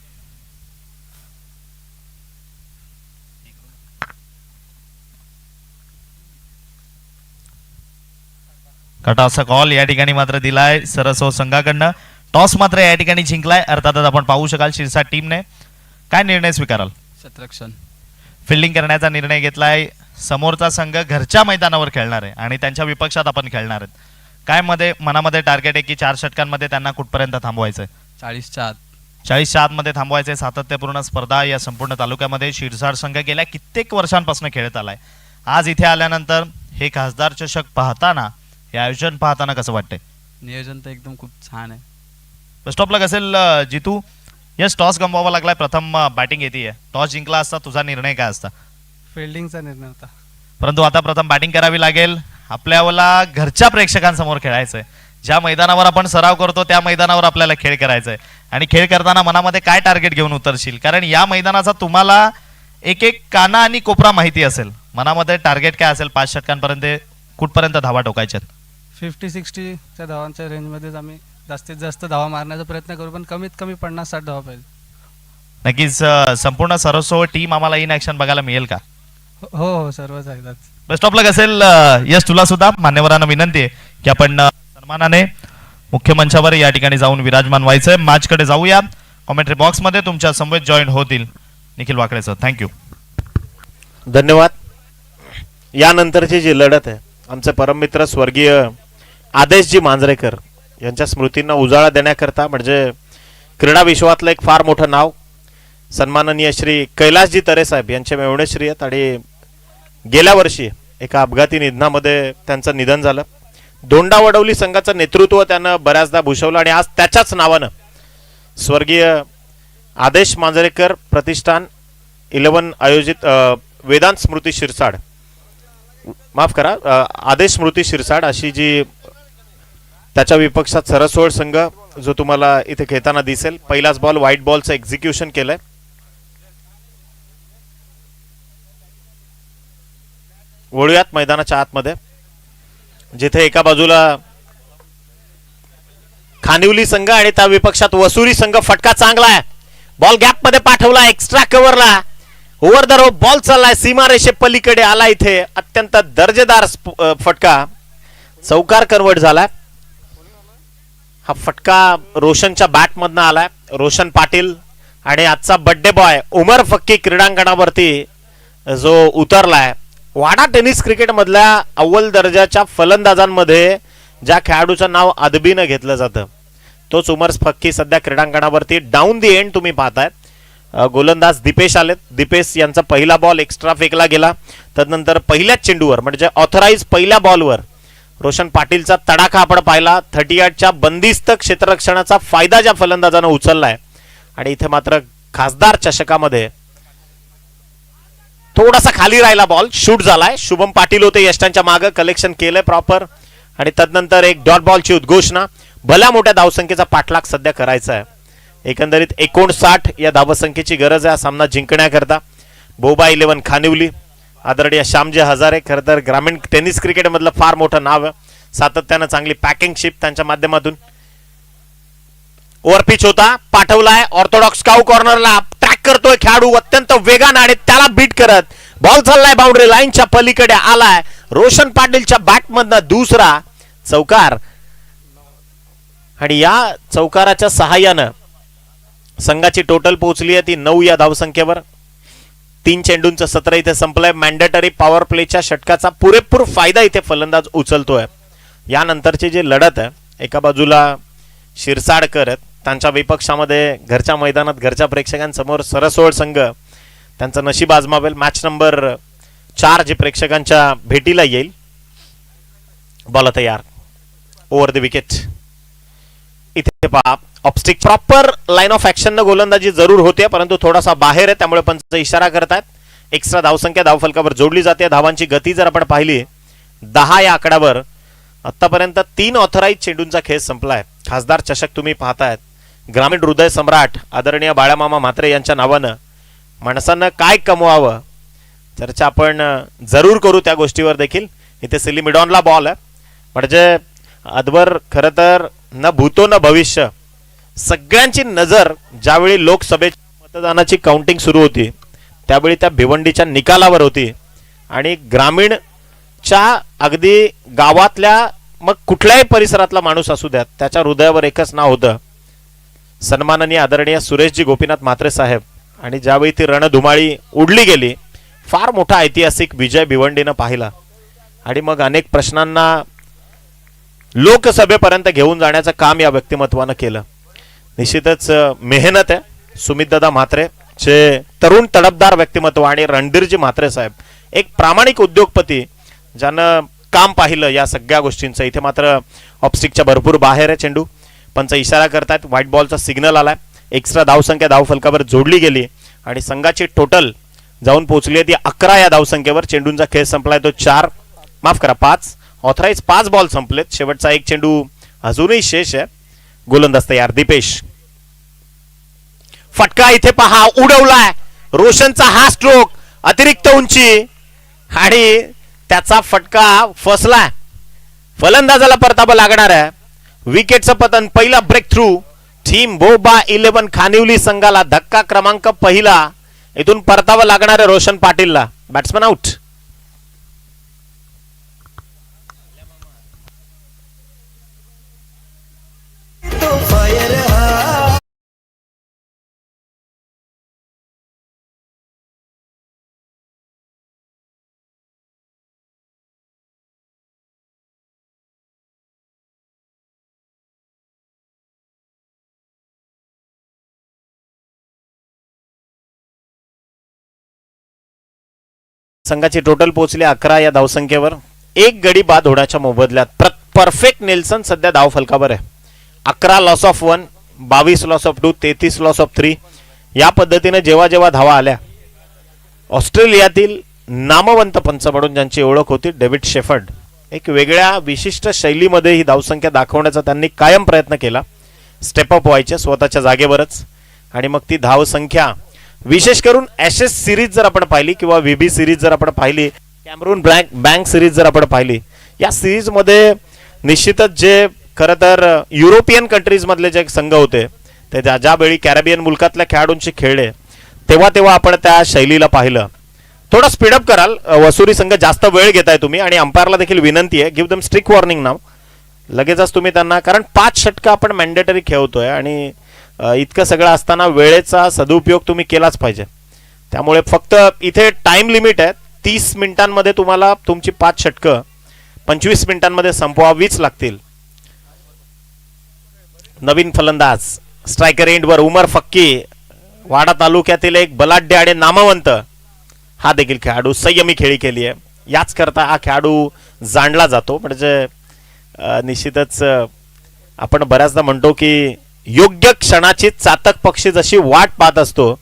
[SPEAKER 1] कटा असा कॉल या ठिकाणी मात्र दिलाय सरसो संघाकडनं. टॉस मात्र या ठिकाणी जिंकलाय. अर्थातच आपण पाहू शकाल शिरसाट टीमने काय निर्णय स्वीकाराल.
[SPEAKER 3] शतरक्षण
[SPEAKER 1] फिल्डिंग करण्याचा निर्णय घेतलाय. समोरचा संघ घरच्या मैदानावर खेळणार आहे आणि त्यांच्या विपक्षात आपण खेळणार आहेत. काय मनामध्ये टार्गेट आहे की 4 षटकांमध्ये त्यांना कुठपर्यंत थांबवायचंय.
[SPEAKER 3] 40च्या आत
[SPEAKER 1] 40च्या आतमध्ये थांबवायचे. सातत्यपूर्ण स्पर्धा या संपूर्ण तालुक्यामध्ये शिरसाट संघ गेल्या कित्येक वर्षांपासून खेळत आलाय. आज इथे आल्यानंतर हे खासदार चषक पाहताना, हे आयोजन पाहताना कसं वाटतंय.
[SPEAKER 3] नियोजन तर एकदम खूप छान आहे.
[SPEAKER 1] स्टॉपला कसेल जितू. यस, टॉस गमवावा लागलाय. प्रथम बॅटिंग येते. टॉस जिंकला असता तुझा निर्णय काय असता.
[SPEAKER 4] फिल्डिंगचा निर्णय होता,
[SPEAKER 1] परंतु आता प्रथम बॅटिंग करावी लागेल. आपल्याला घरच्या प्रेक्षकांसमोर खेळायचंय. ज्या मैदानावर आपण सराव करतो त्या मैदानावर आपल्याला खेळ करायचा आहे. आणि खेळ करताना मनामध्ये काय टार्गेट घेऊन उतरशील, कारण या मैदानाचा तुम्हाला एक एक काना आणि कोपरा माहिती असेल. मनामध्ये टार्गेट काय असेल 5 षटकांपर्यंत कुठपर्यंत धावा ठोकायच्यात.
[SPEAKER 4] 50-60च्या धावांच्या रेंजमध्येच आम्ही जास्तीत जास्त धावा मारण्याचा प्रयत्न करू, पण कमीत कमी 50-60 धावा पाहिजे.
[SPEAKER 1] नक्कीच संपूर्ण सरसो टीम आम्हाला इन ऍक्शन बघायला मिळेल का.
[SPEAKER 4] हो हो, सर्वच एकदाच.
[SPEAKER 1] बेस्ट ऑफ लक असेल. यस, तुला सुद्धा मान्यवरांना विनंती आहे की आपण सन्मानाने मुख्य मंचावर या ठिकाणी जाऊन विराजमान व्हायचंय. मॅच कडे जाऊया. कॉमेंट्री बॉक्स मध्ये तुमच्या समवेत जॉईन होतील निखिल वाकडे सर. थँक्यू,
[SPEAKER 2] धन्यवाद. यानंतरची जी लढत आहे आमचे परममित्र स्वर्गीय आदेशजी मांजरेकर यांच्या स्मृतींना उजाळा देण्याकरता, म्हणजे क्रीडा विश्वातलं एक फार मोठं नाव, सन्माननीय श्री कैलासजी तरे साहेब यांचे मेवणेश्री आहेत आणि गेल्या वर्षी एका अपघाती निधनामध्ये त्यांचं निधन झालं. दोंडा वडवली संघाचं नेतृत्व त्यानं बऱ्याचदा भूषवलं आणि आज त्याच्याच नावानं स्वर्गीय आदेश मांजरेकर प्रतिष्ठान 11 आयोजित वेदांत स्मृती शिरसाड, माफ करा, आदेश स्मृती शिरसाड अशी जी त्याच्या विपक्षात सरसोळ संघ जो तुम्हाला इथे खेळताना दिसेल. पहिलाच बॉल व्हाईट बॉलचं एक्झिक्युशन केलंय. वळूयात मैदानाच्या आतमध्ये, जिथे एका बाजूला खानिवली संघ आणि त्या विपक्षात वसुरी संघ. फटका चांगला आहे, बॉल गॅप मध्ये पाठवला, एक्स्ट्रा कव्हरला, ओव्हर द रो बॉल चाललाय, सीमारेषे पलीकडे आला. इथे अत्यंत दर्जेदार फटका चौकार कन्वर्ट झालाय. हा फटका रोशनच्या बॅट मधनं आलाय. रोशन पाटील आणि आजचा बर्थडे बॉय उमर फक्की क्रीडांगणावरती जो उतरलाय. वाडा टेनिस क्रिकेट मधल्या अव्वल दर्जाच्या फलंदाजांमध्ये ज्या खेळाडूचं नाव अदबीनं घेतलं जातं तोच उमर फक्की सध्या क्रीडांगणावरती डाऊन दी एंड तुम्ही पाहताय. गोलंदाज दीपेश आलेत. दीपेश यांचा पहिला बॉल एक्स्ट्रा फेकला गेला. तदनंतर पहिल्याच चेंडूवर म्हणजे ऑथराईज पहिल्या बॉलवर रोशन पाटीलचा तडाखा आपण पाहिला. 38च्या बंदिस्त क्षेत्ररक्षणाचा फायदा ज्या फलंदाजानं उचललाय आणि इथे मात्र खासदार चषकामध्ये थोडासा खाली राहिला बॉल, शूट झालाय. शुभम पाटील होते यष्टांच्या मागे, कलेक्शन केलंय प्रॉपर आणि तदनंतर एक डॉट बॉलची उद्घोषणा. भल्या मोठ्या धावसंख्येचा पाठलाग सध्या करायचा आहे. एकंदरीत 59 या धावसंख्येची गरज आहे सामना जिंकण्याकरता. बोबा 11 खानिवली, आदरणीय श्यामजी हजारे, खरं तर ग्रामीण टेनिस क्रिकेट मधलं फार मोठं नाव आहे. सातत्यानं चांगली पॅकिंग शिप त्यांच्या माध्यमातून. ओव्हर पिच होता, पाठवलाय ऑर्थोडॉक्स काऊ कॉर्नरला, ट्रॅक करतोय खेळाडू अत्यंत वेगानं आणि त्याला बीट करत बॉल चाललाय बाउंड्री लाईनच्या पलीकडे आलाय. रोशन पाटीलच्या बॅटमधनं दुसरा चौकार आणि या चौकाराच्या सहाय्यानं संघाची टोटल पोहोचली आहे ती 9 या धावसंख्येवर. 3 चेंडूंचं सत्र इथे संपलंय. मॅन्डेटरी पॉवर प्लेच्या षटकाचा पुरेपूर फायदा इथे फलंदाज उचलतोय. यानंतरची जी लढत आहे, एका बाजूला शिरसाडकर आहेत, त्यांच्या विपक्षामध्ये घरच्या मैदानात घरच्या प्रेक्षकांसमोर सरसोळ संघ त्यांचं नशीब आजमावेल. मॅच नंबर 4 जी प्रेक्षकांच्या भेटीला येईल. बॉल तयार, ओव्हर द विकेट. इथे पहा ऑपस्टिक, प्रॉपर लाईन ऑफ ऍक्शन न गोलंदाजी जरूर होते परंतु थोडासा बाहेर आहे, त्यामुळे पंच इशारा करतात. एक्स्ट्रा धावसंख्या धावफलकावर जोडली जाते. धावांची गती जर आपण पाहिली 10 या आकड्यावर आतापर्यंत 3 ऑथराईज चेंडूंचा खेळ संपलाय. खासदार चषक तुम्ही पाहतायत. ग्रामीण हृदय सम्राट आदरणीय बाळामामा म्हात्रे यांच्या नावानं माणसांना काय कमवावं चर्चा आपण जरूर करू त्या गोष्टीवर देखील. इथे सिली मिडॉनला बॉल आहे, म्हणजे अदवर खरं तर न भूतो न भविष्य सगळ्यांची नजर ज्यावेळी लोकसभेच्या मतदानाची काउंटिंग सुरू होती त्यावेळी त्या भिवंडीच्या निकालावर होती आणि ग्रामीणच्या अगदी गावातल्या मग कुठल्याही परिसरातला माणूस असू द्या त्याच्या हृदयावर एकच नाव होतं, सन्माननीय आदरणीय सुरेशजी गोपीनाथ म्हात्रे साहेब. आणि ज्यावेळी ती रणधुमाळी उडली गेली, फार मोठा ऐतिहासिक विजय भिवंडीनं पाहिला आणि मग अनेक प्रश्नांना लोकसभेपर्यंत घेऊन जाण्याचं काम या व्यक्तिमत्वानं केलं. निश्चितच मेहनत आहे सुमितदादा म्हात्रे चे तरुण तडफदार व्यक्तिमत्व आणि रणधीरजी म्हात्रे साहेब एक प्रामाणिक उद्योगपती ज्यानं काम पाहिलं या सगळ्या गोष्टींचं. इथे मात्र ऑपस्टिकच्या भरपूर बाहेर आहे चेंडू. पंच इशारा करतात, व्हाईट बॉलचा सिग्नल आलाय. एक्स्ट्रा धावसंख्या धावफलकावर जोडली गेली आणि संघाची टोटल जाऊन पोहोचली आहे ती 11 या धावसंख्येवर. चेंडूंचा खेळ संपलाय तो 4, माफ करा 5. ऑथराईज 5 बॉल संपलेत. शेवटचा एक चेंडू अजूनही शेष आहे. गोलंदाज तयार दीपेश. फटका इथे पहा, उडवलाय रोशनचा हा स्ट्रोक, अतिरिक्त उंची आणि त्याचा फटका फसलाय. फलंदाजाला परतावा लागणार आहे. विकेटचं पतन, पहिला ब्रेक थ्रू. टीम बोबा 11 खानिवली संघाला धक्का क्रमांक पहिला. इथून परतावा लागणार आहे रोशन पाटीलला. Batsman out. संघाची टोटल पोहोचली 11 या धावसंख्येवर. एक गडी बाद होण्याच्या मोबदल्यात परफेक्ट नेल्सन सध्या धावफलकावर आहे. 11 loss of 1, 22 loss of 2, 33 loss of 3. या पद्धतीने जेव्हा जेव्हा धावा आल्या, ऑस्ट्रेलियातील नामवंत पंच म्हणून ज्यांची ओळख होती डेव्हिड शेफर्ड, एक वेगळ्या विशिष्ट शैलीमध्ये ही धावसंख्या दाखवण्याचा त्यांनी कायम प्रयत्न केला. स्टेप अप व्हायचे स्वतःच्या जागेवरच. आणि मग ती धावसंख्या विशेष करून ॲशेस सिरीज जर आपण पाहिली किंवा व्हीबी सिरीज जर आपण पाहिली, कॅमरून बँक सिरीज जर आपण पाहिली, या सिरीजमध्ये निश्चितच जे खरं तर युरोपियन कंट्रीजमधले जे संघ होते ते ज्यावेळी कॅरेबियन मुलकातल्या खेळाडूंशी खेळले तेव्हा आपण त्या शैलीला पाहिलं. थोडं स्पीडअप कराल, वसुरी संघ जास्त वेळ घेताय तुम्ही. आणि अंपायरला देखील विनंती आहे, गिव्ह दम स्ट्रिक्ट वॉर्निंग नाव. लगेचच तुम्ही त्यांना, कारण 5 षटकं आपण मॅन्डेटरी खेळतोय आणि इतकं सगळं असताना वेळेचा सदुपयोग तुम्ही केलाच पाहिजे. त्यामुळे फक्त इथे टाइम लिमिट आहे, 30 मिनिटांमध्ये तुम्हाला तुमची 5 षटकं 25 मिनिटांमध्ये संपवावीच लागतील. नवीन फलंदाज स्ट्रायकर एंडवर उमर फक्की, वाडा तालुक्यातील एक बलाढ्य आणि नामवंत हा देखील खेळाडू. संयमी खेळी केली आहे, याच करता हा खेळाडू जाणला जातो. म्हणजे निश्चितच आपण बऱ्याचदा म्हणतो की योग्य क्षणाची चातक पक्षी जशी वाट पाहत असतो,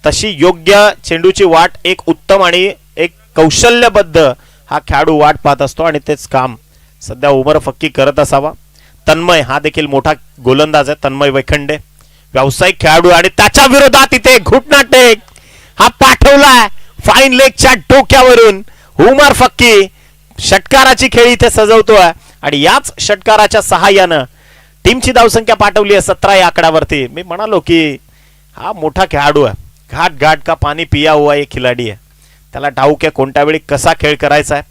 [SPEAKER 2] तशी योग्य चेंडूची वाट एक उत्तम आणि एक कौशल्यबद्ध हा खेळाडू वाट पाहत असतो. आणि तेच काम सध्या उमर फक्की करत असावा. तन्मय हा देखील मोठा गोलंदाज आहे, तन्मय वेखंडे, व्यावसायिक खेळाडू. आणि त्याच्या विरोधात इथे घुटना टेक हा पाठवलाय फाईन लेगच्या डोक्यावरून. उमर फक्की षटकाराची खेळी इथे सजवतोय आणि याच षटकाराच्या सहाय्यानं टीमची धावसंख्या पाठवली आहे 17 या आकड्यावरती. मी म्हणालो की हा मोठा खेळाडू आहे, घाट घाट का पाणी पिया हुआ एक खिलाडी आहे. त्याला ठाऊक आहे कोणत्या वेळी कसा खेळ करायचा आहे.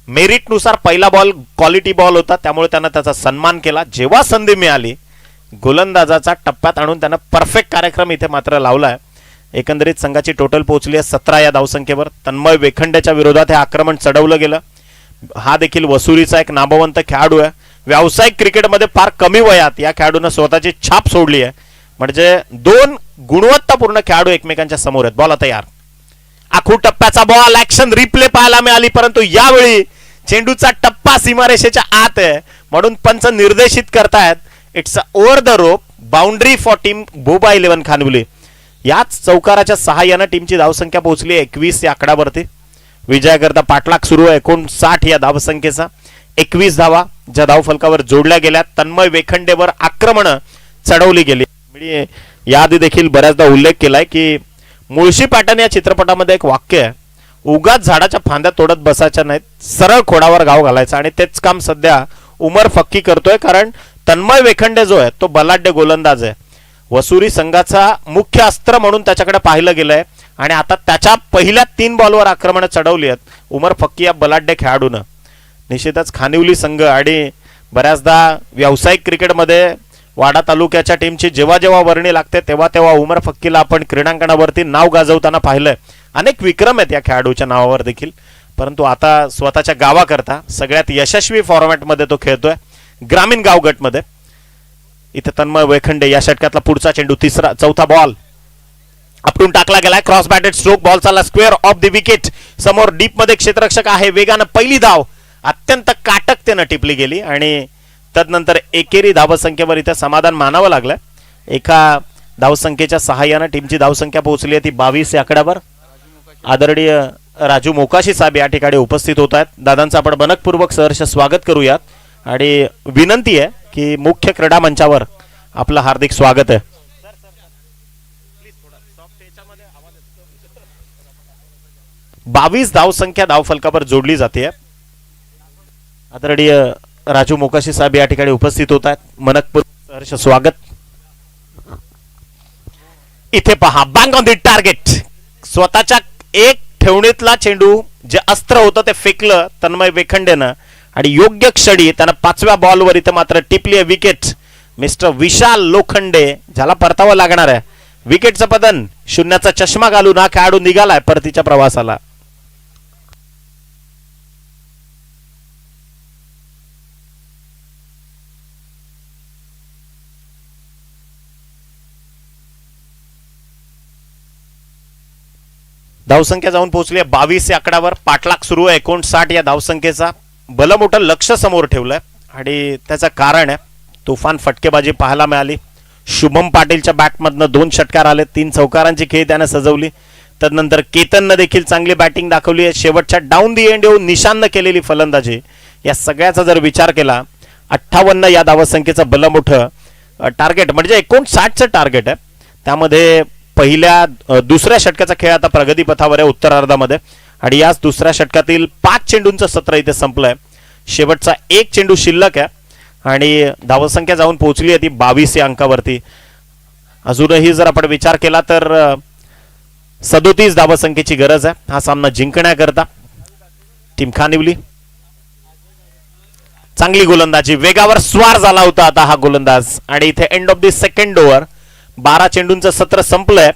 [SPEAKER 2] मेरिटनुसार पहिला बॉल क्वालिटी बॉल होता, त्यामुळे त्यानं त्याचा सन्मान केला. जेव्हा संधी मिळाली गोलंदाजाचा टप्प्यात आणून त्यानं परफेक्ट कार्यक्रम इथे मात्र लावलाय. एकंदरीत संघाची टोटल पोहोचली आहे 17 या धावसंख्येवर. तन्मय वेखंड्याच्या विरोधात हे आक्रमण चढवलं गेलं. हा देखील वसुरीचा एक नामवंत खेळाडू आहे. व्यावसायिक क्रिकेटमध्ये फार कमी वयात या खेळाडूनं स्वतःची छाप सोडली आहे. म्हणजे 2 गुणवत्तापूर्ण खेळाडू एकमेकांच्या समोर आहेत. बॉल तयार, आखू टप्प्याचा बॉल, ऍक्शन रिप्ले पाहायला मिळाली, परंतु यावेळी चेंडूचा टप्पा सीमारेषेच्या आत आहे म्हणून पंच निर्देशित करतायत it's over the rope, boundary for team बोबा 11 खानविले. याच चौकाराच्या सहाय्यानं टीमची धावसंख्या पोहोचली 21 या आकड्यावरती. विजयाकरता पाठलाग सुरू आहे 59 या धावसंख्येचा. 21 धावा ज्या धावफलकावर जोडल्या गेल्या. तन्मय वेखंडेवर आक्रमण चढवली गेली. मी याआधी देखील बऱ्याचदा उल्लेख केलाय की मुळशी पॅटर्न या चित्रपटामध्ये एक वाक्य आहे, उगाच झाडाच्या फांद्या तोडत बसायच्या नाहीत, सरळ खोडावर गाव घालायचा. आणि तेच काम सध्या उमर फक्की करतोय, कारण तन्मय वेखंडे जो आहे तो बलाढ्य गोलंदाज आहे. वसुरी संघाचा मुख्य अस्त्र म्हणून त्याच्याकडे पाहिलं गेलंय आणि आता त्याच्या पहिल्या 3 बॉलवर आक्रमण चढवली आहेत उमर फक्की या बलाढ्य खेळाडूनं. निश्चितच खानिवली संघ आणि बऱ्याचदा व्यावसायिक क्रिकेटमध्ये वाडा तालुक्याच्या टीमची जेव्हा जेव्हा वर्णी लागते तेव्हा उमर फक्कीला आपण क्रीडांगणावरती नाव गाजवताना पाहिलंय. अनेक विक्रम आहेत या खेळाडूच्या नावावर देखील, परंतु आता स्वतःच्या गावाकरता सगळ्यात यशस्वी फॉर्मॅटमध्ये तो खेळतोय, ग्रामीण गाव गटमध्ये. इथे तन्मय वेखंडे या षटकातला पुढचा चेंडू, चौथा बॉल आपटून टाकला गेलाय. क्रॉस बॅटेड स्ट्रोक, बॉल चालला स्क्वेअर ऑफ द विकेट. समोर डीप मध्ये क्षेत्ररक्षक आहे, वेगानं पहिली धाव अत्यंत काटकतेनं टिपली गेली आणि तदनंतर एकेरी धावसंख्येवर इथे समाधान मानावं लागलं. एका धावसंख्येच्या सहाय्यानं टीमची धावसंख्या पोहोचली आहे ती 22 या आकड्यावर. आदरणीय राजू मोकाशी साहेब या ठिकाणी उपस्थित होत आहेत. दादांचं आपण मनपूर्वक सहर्ष स्वागत करूयात आणि विनंती आहे की मुख्य क्रीडा मंचावर आपलं हार्दिक स्वागत आहे. 22 धावसंख्या धावफलकावर जोडली जाते. आदरणीय राजू मोकाशी साहेब या ठिकाणी उपस्थित होत आहेत, मनपूर्वक सहर्ष स्वागत. इथे पहा, बँग ऑन द टार्गेट. स्वतःच्या एक ठेवणीतला चेंडू जे अस्त्र होतं ते फेकलं तन्मय वेखंडेनं आणि योग्य क्षणी त्यानं 5व्या बॉलवर इथे मात्र टिपली आहे विकेट. मिस्टर विशाल लोखंडे ज्याला परतावं लागणार आहे. विकेटचं पतन, शून्याचा चष्मा घालून हा खेळाडू निघालाय परतीच्या प्रवासाला. धावसंख्या जाऊन पोहोचली आहे 22 या आकड्यावर. पाठलाग सुरू आहे 59 या धावसंख्येचा. भलं मोठं लक्ष समोर ठेवलंय आणि त्याचं कारण आहे तुफान फटकेबाजी पाहायला मिळाली. शुभम पाटीलच्या बॅटमधनं 2 षटकार आले, 3 चौकारांची खेळी त्यानं सजवली. तदनंतर केतननं देखील चांगली बॅटिंग दाखवली आहे. शेवटच्या डाऊन दी एंड येऊन निशाननं केलेली फलंदाजी, या सगळ्याचा जर विचार केला 58 या धावसंख्येचं भलं मोठं टार्गेट म्हणजे 59चं टार्गेट आहे. त्यामध्ये दुसऱ्या षटकाचा खेळ आता प्रगतीपथावर आहे उत्तरार्धामध्ये आणि याच दुसऱ्या षटकातील 5 चेंडूंचं सत्र इथे संपलंय. शेवटचा 1 चेंडू शिल्लक आहे आणि धावसंख्या जाऊन पोहोचली आहे ती 22 या अंकावरती. अजूनही जर आपण विचार केला तर 37 धावसंख्येची गरज आहे हा सामना जिंकण्याकरता. टीम खानिवली चांगली गोलंदाजी, वेगावर स्वार झाला होता आता हा गोलंदाज आणि इथे end of the second over 12 चेंडूंचं सत्र संपलंय.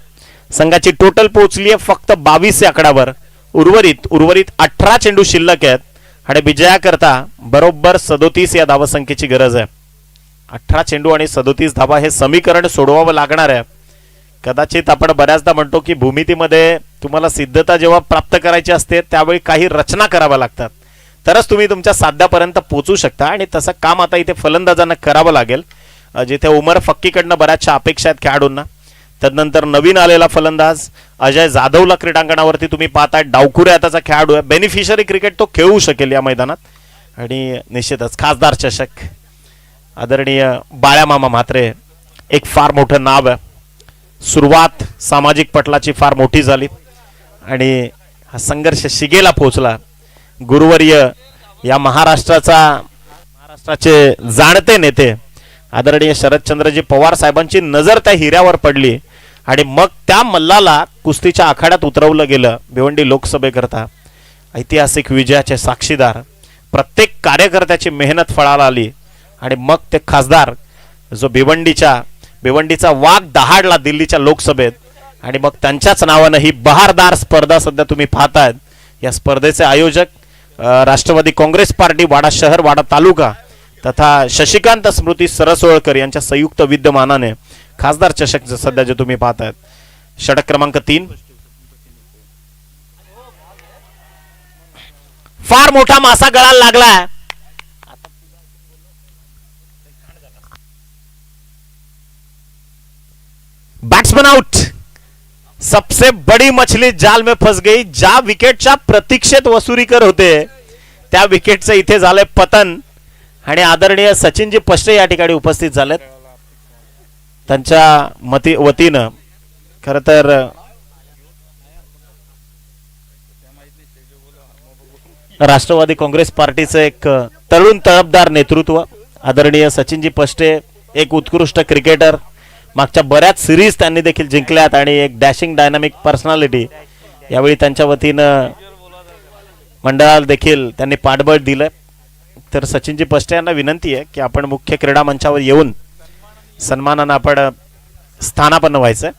[SPEAKER 2] संघाची टोटल पोहोचली आहे फक्त 22 या आकड्यावर. उर्वरित 18 चेंडू शिल्लक आहेत आणि विजयाकरता बरोबर 37 या धावसंख्येची गरज आहे. 18 चेंडू आणि 37 धावा हे समीकरण सोडवावं लागणार आहे. कदाचित आपण बऱ्याचदा म्हणतो की भूमितीमध्ये तुम्हाला सिद्धता जेव्हा प्राप्त करायची असते त्यावेळी काही रचना कराव्या लागतात, तरच तुम्ही तुमच्या साध्यापर्यंत पोहोचू शकता आणि तसं काम आता इथे फलंदाजांना करावं लागेल. जिथे उमर फक्कीकडनं बऱ्याचशा अपेक्षा आहेत खेळाडूंना. तदनंतर नवीन आलेला फलंदाज अजय जाधवला क्रीडांगणावरती तुम्ही पाहताय. डावखुरे आताचा खेळाडू आहे, बेनिफिशरी क्रिकेट तो खेळू शकेल या मैदानात. आणि निश्चितच खासदार चषक आदरणीय बाळ्यामामा म्हात्रे एक फार मोठं नाव आहे. सुरुवात सामाजिक पटलाची फार मोठी झाली आणि हा संघर्ष शिगेला पोहोचला. गुरुवर्य या महाराष्ट्राचे जाणते नेते आदरणीय शरदचंद्रजी पवार साहेबांची नजर त्या हिऱ्यावर पडली आणि मग त्या मल्लाला कुस्तीच्या आखाड्यात उतरवलं गेलं. भिवंडी लोकसभेकरता ऐतिहासिक विजयाचे साक्षीदार प्रत्येक कार्यकर्त्याची मेहनत फळाला आली आणि मग ते खासदार जो भिवंडीचा वाघ दहाडला दिल्लीच्या लोकसभेत आणि मग त्यांच्याच नावानं ही बहारदार स्पर्धा सध्या तुम्ही पाहतायत. या स्पर्धेचे आयोजक राष्ट्रवादी काँग्रेस पार्टी वाडा शहर वाडा तालुका तथा शशिकांत स्मृती सरसोळकर यांच्या संयुक्त विद्यमानाने खासदार चषक सध्या जे तुम्ही पाहतायत. षटक क्रमांक 3 फार मोठा मासा गळाला लागलाय. Batsman out. सबसे बड़ी मछली जाल में फंस गई. ज्या विकेटच्या प्रतीक्षेत वसुरीकर होते त्या विकेटचं इथे झालंय पतन आणि आदरणीय सचिनजी पष्टे या ठिकाणी उपस्थित झालेत. त्यांच्या वतीनं खरं तर राष्ट्रवादी काँग्रेस पार्टीचं एक तरुण तळपदार नेतृत्व आदरणीय सचिनजी पष्टे एक उत्कृष्ट क्रिकेटर. मागच्या बऱ्याच सिरीज त्यांनी देखील जिंकल्यात आणि एक डॅशिंग डायनामिक पर्सनॅलिटी. यावेळी त्यांच्या वतीनं मंडळाला देखील त्यांनी पाठबळ दिलं. तर सचिनजी पष्टे यांना विनंती आहे की आपण मुख्य क्रीडा मंचावर येऊन सन्मानानं आपण स्थानापन्न व्हायचं.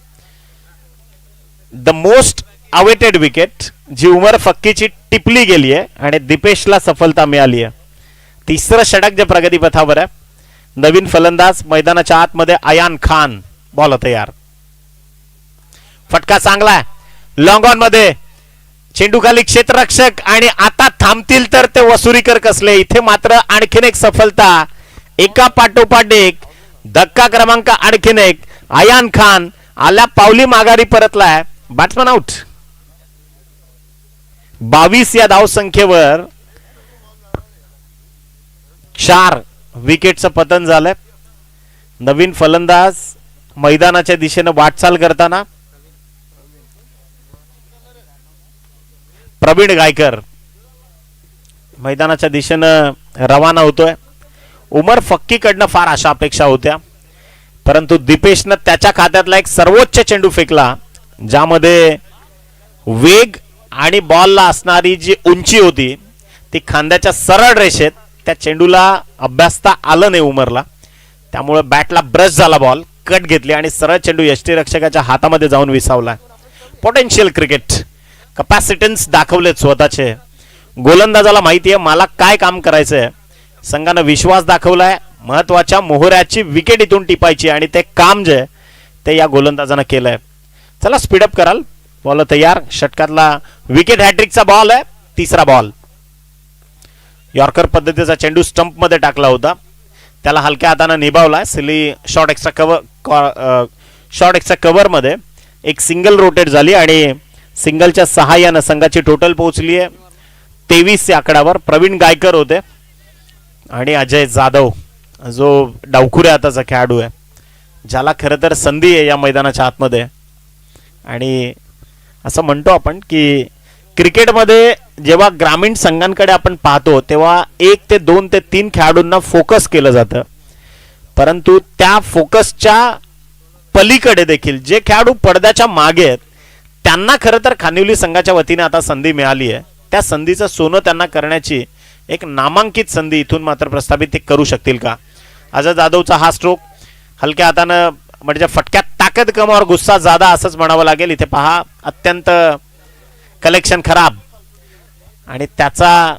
[SPEAKER 2] द मोस्ट अवेटेड विकेट जी उमर फक्कीची टिपली गेली आहे आणि दीपेशला सफलता मिळाली आहे. तिसरं षटक जे प्रगतीपथावर आहे. नवीन फलंदाज मैदानाच्या आतमध्ये अयान खान. बॉल तयार. फटका चांगला आहे. लॉंग ऑन मध्ये चेंडू खाली क्षेत्ररक्षक आणि आता थांबतील तर ते वसुरीकर कसले. इथे मात्र आणखीन एक सफलता एका पाठोपाठ एक. धक्का क्रमांक आणखीन एक. अयान खान आल्या पावली माघारी परतलाय. Batsman out. 22 या धावसंख्येवर 4 विकेटचं पतन झालंय. नवीन फलंदाज मैदानाच्या दिशेने वाटचाल करताना प्रवीण गायकर मैदानाच्या दिशेनं रवाना होतोय. उमर फक्कीकडनं फार अशा अपेक्षा होत्या परंतु दीपेशनं त्याच्या खात्यातला एक सर्वोच्च चेंडू फेकला ज्यामध्ये वेग आणि बॉलला असणारी जी उंची होती ती खांद्याच्या सरळ रेषेत त्या चेंडूला अभ्यासता आलं नाही उमरला. त्यामुळे बॅटला ब्रश झाला. बॉल कट घेतली आणि सरळ चेंडू यष्टीरक्षकाच्या हातामध्ये जाऊन विसावला. पोटेन्शियल क्रिकेट कपॅसिटन्स दाखवलेत स्वतःचे. गोलंदाजाला माहिती आहे मला काय काम करायचंय. संघानं विश्वास दाखवलाय. महत्वाच्या मोहऱ्याची विकेट इथून टिपायची आणि ते काम जे ते या गोलंदाजानं केलंय. चला स्पीडअप कराल. बॉल तयार. षटकातला विकेट हॅट्रिकचा बॉल आहे. तिसरा बॉल. यॉर्कर पद्धतीचा चेंडू स्टंप मध्ये टाकला होता, त्याला हलक्या हाताने निभावला. सिली शॉर्ट एक्स्ट्रा कव्हर मध्ये एक सिंगल रोटेट झाली आणि सिंगलच्या सहाय्यानं संघाची टोटल पोहोचली आहे 23 या आकड्यावर. प्रवीण गायकर होते आणि अजय जाधव जो डावखुऱ्या हाताचा खेळाडू आहे, ज्याला खरं तर संधी आहे या मैदानाच्या आतमध्ये. आणि असं म्हणतो आपण की क्रिकेटमध्ये जेव्हा ग्रामीण संघांकडे आपण पाहतो तेव्हा 1 ते 2 ते 3 खेळाडूंना फोकस केलं जातं, परंतु त्या फोकसच्या पलीकडे देखील जे खेळाडू पडद्याच्या मागे आहेत त्यांना खरं तर खानिवली संघाच्या वतीने आता संधी मिळाली आहे. त्या संधीचं सोनं त्यांना करण्याची एक नामांकित संधी इथून मात्र प्रस्थापित ते करू शकतील का. अजय जाधवचा हा स्ट्रोक हलक्या हातानं म्हणजे फटक्यात ताकद कम और गुस्सा ज्यादा असंच म्हणावं लागेल. इथे पहा अत्यंत कलेक्शन खराब आणि त्याचा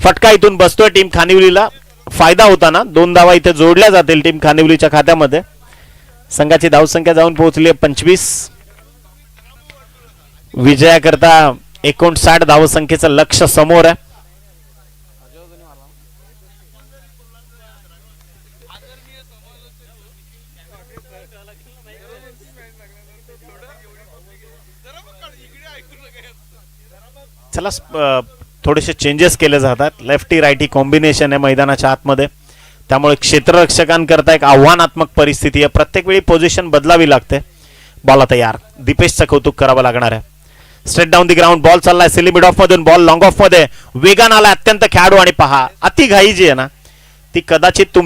[SPEAKER 2] फटका इथून बसतोय टीम खानिवलीला. फायदा होताना 2 धावा इथे जोडल्या जातील टीम खानिवलीच्या खात्यामध्ये. संघाची धावसंख्या जाऊन पोहोचली 25. विजयाकरता 59 धावसंख्येचं लक्ष समोर आहे. चला थोडेसे चेंजेस केले जातात. लेफ्टी रायटी कॉम्बिनेशन आहे मैदानाच्या आतमध्ये, त्यामुळे क्षेत्ररक्षकांकरता एक आव्हानात्मक परिस्थिती आहे. प्रत्येक वेळी पोझिशन बदलावी लागते. बॉल तयार. दीपेशचं कौतुक करावं लागणार आहे. Straight down the ground ball चाललाय सिली मिड ऑफ मधून. बॉल लॉंग ऑफ मध्ये वेगान आला अत्यंत खेळाडू आणि पहा अति घाई जी आहे ना ती कदाचित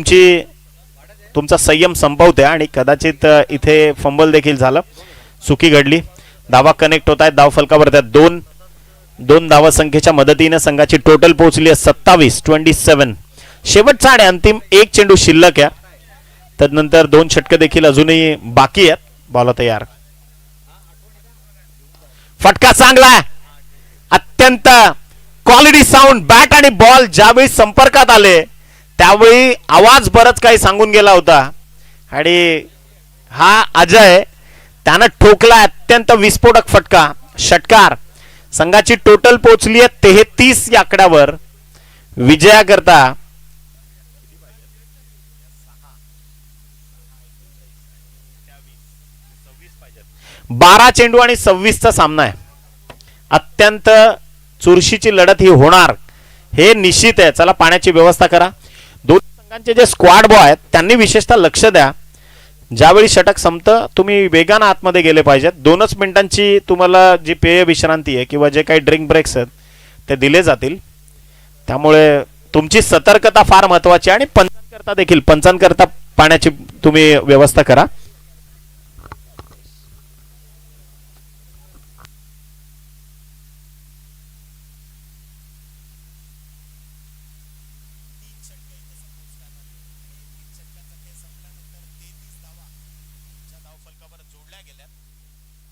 [SPEAKER 2] तुमचा संयम संपवते आणि कदाचित इथे फंबल देखील झालं. चुकी घडली. धावा कनेक्ट होत आहेत. धाव फलकावर त्या दोन धावा संख्येच्या मदतीने संघाची टोटल पोहोचली आहे 27. शेवटचा आणि अंतिम एक चेंडू शिल्लक आहे. तदनंतर 2 षटके देखील अजूनही बाकी आहेत. बॉल तयार. फटका चांगला आहे. अत्यंत क्वालिटी साऊंड. बॅट आणि बॉल ज्यावेळी संपर्कात आले त्यावेळी आवाज बरंच काही सांगून गेला होता आणि हा अजय त्यानं ठोकला अत्यंत विस्फोटक फटका. षटकार. संघाची टोटल पोहोचली आहे 33 या आकड्यावर. विजयाकरता 12 चेंडू आणि 26चा सामना आहे. अत्यंत चुरशीची लढत ही होणार हे निश्चित आहे. चला पाण्याची व्यवस्था करा. दोन संघांचे जे स्क्वॉड बॉय आहेत त्यांनी विशेषतः लक्ष द्या. ज्यावेळी षटक संपतं तुम्ही वेगानं आतमध्ये गेले पाहिजेत. 2च मिनिटांची तुम्हाला जी पेय विश्रांती आहे किंवा जे काही ड्रिंक ब्रेक्स आहेत ते दिले जातील. त्यामुळे तुमची सतर्कता फार महत्वाची आहे आणि पंचांकरता पाण्याची तुम्ही व्यवस्था करा.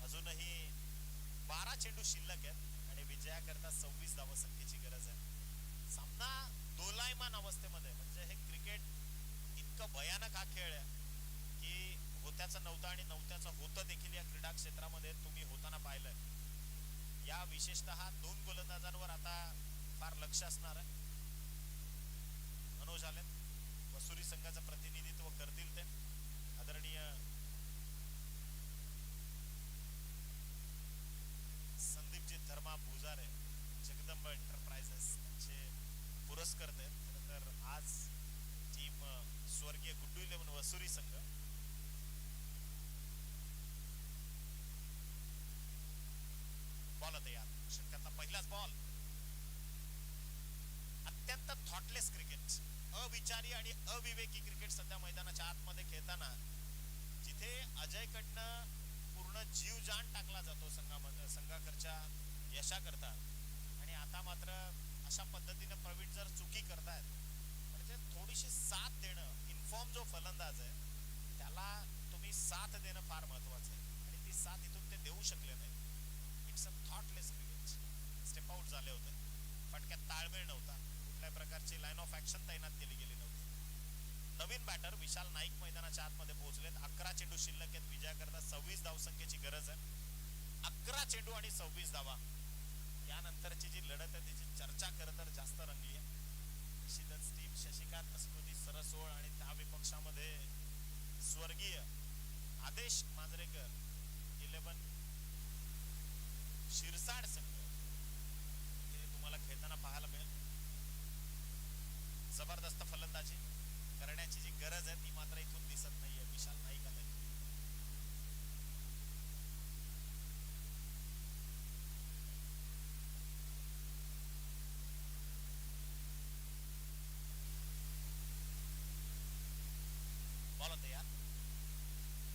[SPEAKER 2] अजूनही 12 चेंडू शिल्लक आहेत आणि विजयाकरता 26 धावसंख्येची गरज आहे. सामना दोलायमान अवस्थेमध्ये म्हणजे हे क्रिकेट इतकं भयानक हा खेळ आहे की होत्याचं नव्हतं आणि नव्हत्याचं होतं देखील या क्रीडा क्षेत्रामध्ये तुम्ही होताना पाहिलंय. या विशेषतः 2 गोलंदाजांवर आता फार लक्ष असणार आहे. मनोज आले वसुरी संघाचं प्रतिनिधित्व करतील ते आदरणीय संदीपजी धर्मा भुजारे जगदंब एंटरप्राइजेस त्यांचे पुरस्कर्ते. तर आज टीम स्वर्गीय गुड्डू 11 वसुरी संघ बॉल तयार. षटकातला पहिलाच बॉल. अत्यंत थॉटलेस क्रिकेट, अविचारी आणि अविवेकी क्रिकेट सध्या मैदानाच्या आतमध्ये खेळताना जिथे अजयकडनं पूर्ण जीव जान टाकला जातो संघाकरच्या यशाकरता आणि आता मात्र अशा पद्धतीने प्रवीण जर चुकी करतायत म्हणजे थोडीशी साथ देणं. इन्फॉर्म जो फलंदाज आहे त्याला तुम्ही साथ देणं फार महत्वाचं आहे आणि ती साथ इथून ते देऊ शकले नाही. It's a thoughtless cricket. Step out झाले होते. फटक्यात ताळमेळ नव्हता. कुठल्याही प्रकारची लाईन ऑफ ऍक्शन तैनात केली गेली नव्हती. नवीन बॅटर विशाल नाईक मैदानाच्या आतमध्ये पोहोचलेत. 11 चेंडू शिल्लक आहेत. विजयाकरता 26 धावसंख्येची गरज आहे. 11 चेंडू आणि 26 धावा. यानंतरची जी लढत आहे त्याची चर्चा खरं तर जास्त रंगली आहे. निश्चितच टीम शशिकांत स्मृती सरसोळ आणि त्या विपक्षामध्ये स्वर्गीय आदेश मांजरेकर 11 शिरसाड संघ हे तुम्हाला खेळताना पाहायला मिळेल. जबरदस्त फलंदाजी करण्याची जी गरज आहे ती मात्र इथून दिसत नाहीये विशाल नाईक आले. बॉल तयार.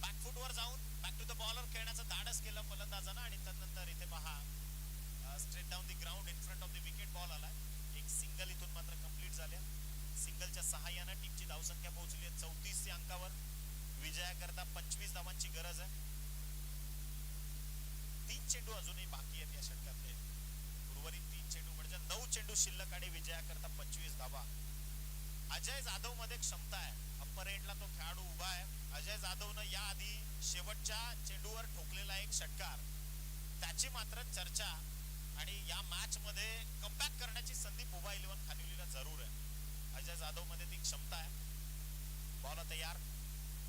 [SPEAKER 2] बॅकफुट वर जाऊन बॅक टू द बॉलर खेळण्याचं धाडस केलं फलंदाजानं आणि त्यानंतर इथे पहा straight down the ground in front of the wicket ball आलाय. एक सिंगल इथून मात्र कंप्लीट झाले. सिंगलच्या सहाय्यानं टीमची धावसंख्या पोहोचली आहे 34 अंकावर. विजयाकरता 25 धावांची गरज आहे. 3 चेंडू अजूनही बाकी आहेत या षटकातले. उर्वरित 3 चेंडू म्हणजे 9 चेंडू शिल्लक आणि विजयाकरता 25 धावा. अजय जाधव मध्ये क्षमता आहे. अप्पर एंडला तो खेळाडू उभा आहे. अजय जाधवनं याआधी शेवटच्या चेंडूवर ठोकलेला एक षटकार त्याची मात्र चर्चा आणि या मॅच मध्ये कमबॅक करण्याची संधी मुंबई 11 खानिवलीला जरूर आहे. अजय जाधव मध्ये ती क्षमता आहे. बॉल तयार.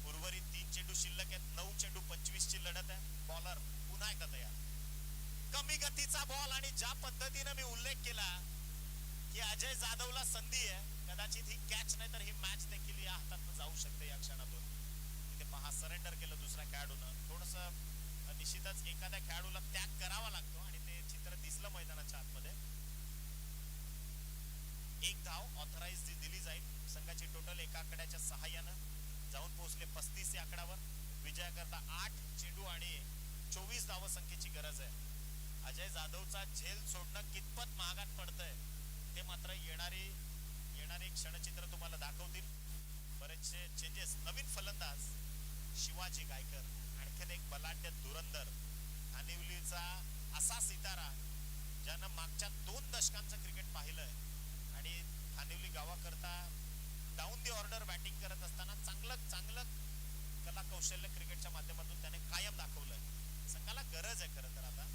[SPEAKER 2] उर्वरित 3 चेंडू शिल्लक आहेत. 9 चेंडू 25 ची लढत आहे. बॉलर पुन्हा एकदा तयार. कमी गतीचा बॉल आणि ज्या पद्धतीने मी उल्लेख केला की अजय जाधवला संधी आहे. कदाचित ही कॅच नाही तर ही मॅच देखील या हातातून जाऊ शकते या क्षणातून. इथे पहा सरेंडर केलं दुसऱ्या खेळाडूनं. थोडंसं निश्चितच एखाद्या खेळाडूला त्याग करावा लागतो आणि ते चित्र दिसलं मैदानाच्या आतमध्ये. एक धाव ऑथराइज दिली जाईल. संघाची टोटल एका आकड्याच्या सहाय्यानं जाऊन पोहोचले 35 या आकड्यावर. विजयाकरता 8 चेंडू आणि 24 धाव संख्येची गरज आहे. अजय जाधवचा झेल सोडणं कितपत महागात पडतंय ते मात्र येणारे क्षणचित्र तुम्हाला दाखवतील. बरेचसे चेंजेस. नवीन फलंदाज शिवाजी गायकर. आणखीन एक बलाढ्य धुरंदर. खानिवलीचा असा सितारा ज्यानं मागच्या 2 दशकांचं क्रिकेट पाहिलंय आणि खानिवली गावाकरता डाऊन दी ऑर्डर बॅटिंग करत असताना चांगलं कला कौशल्य क्रिकेटच्या माध्यमातून त्याने कायम दाखवलंय. संघाला गरज आहे खरं तर आता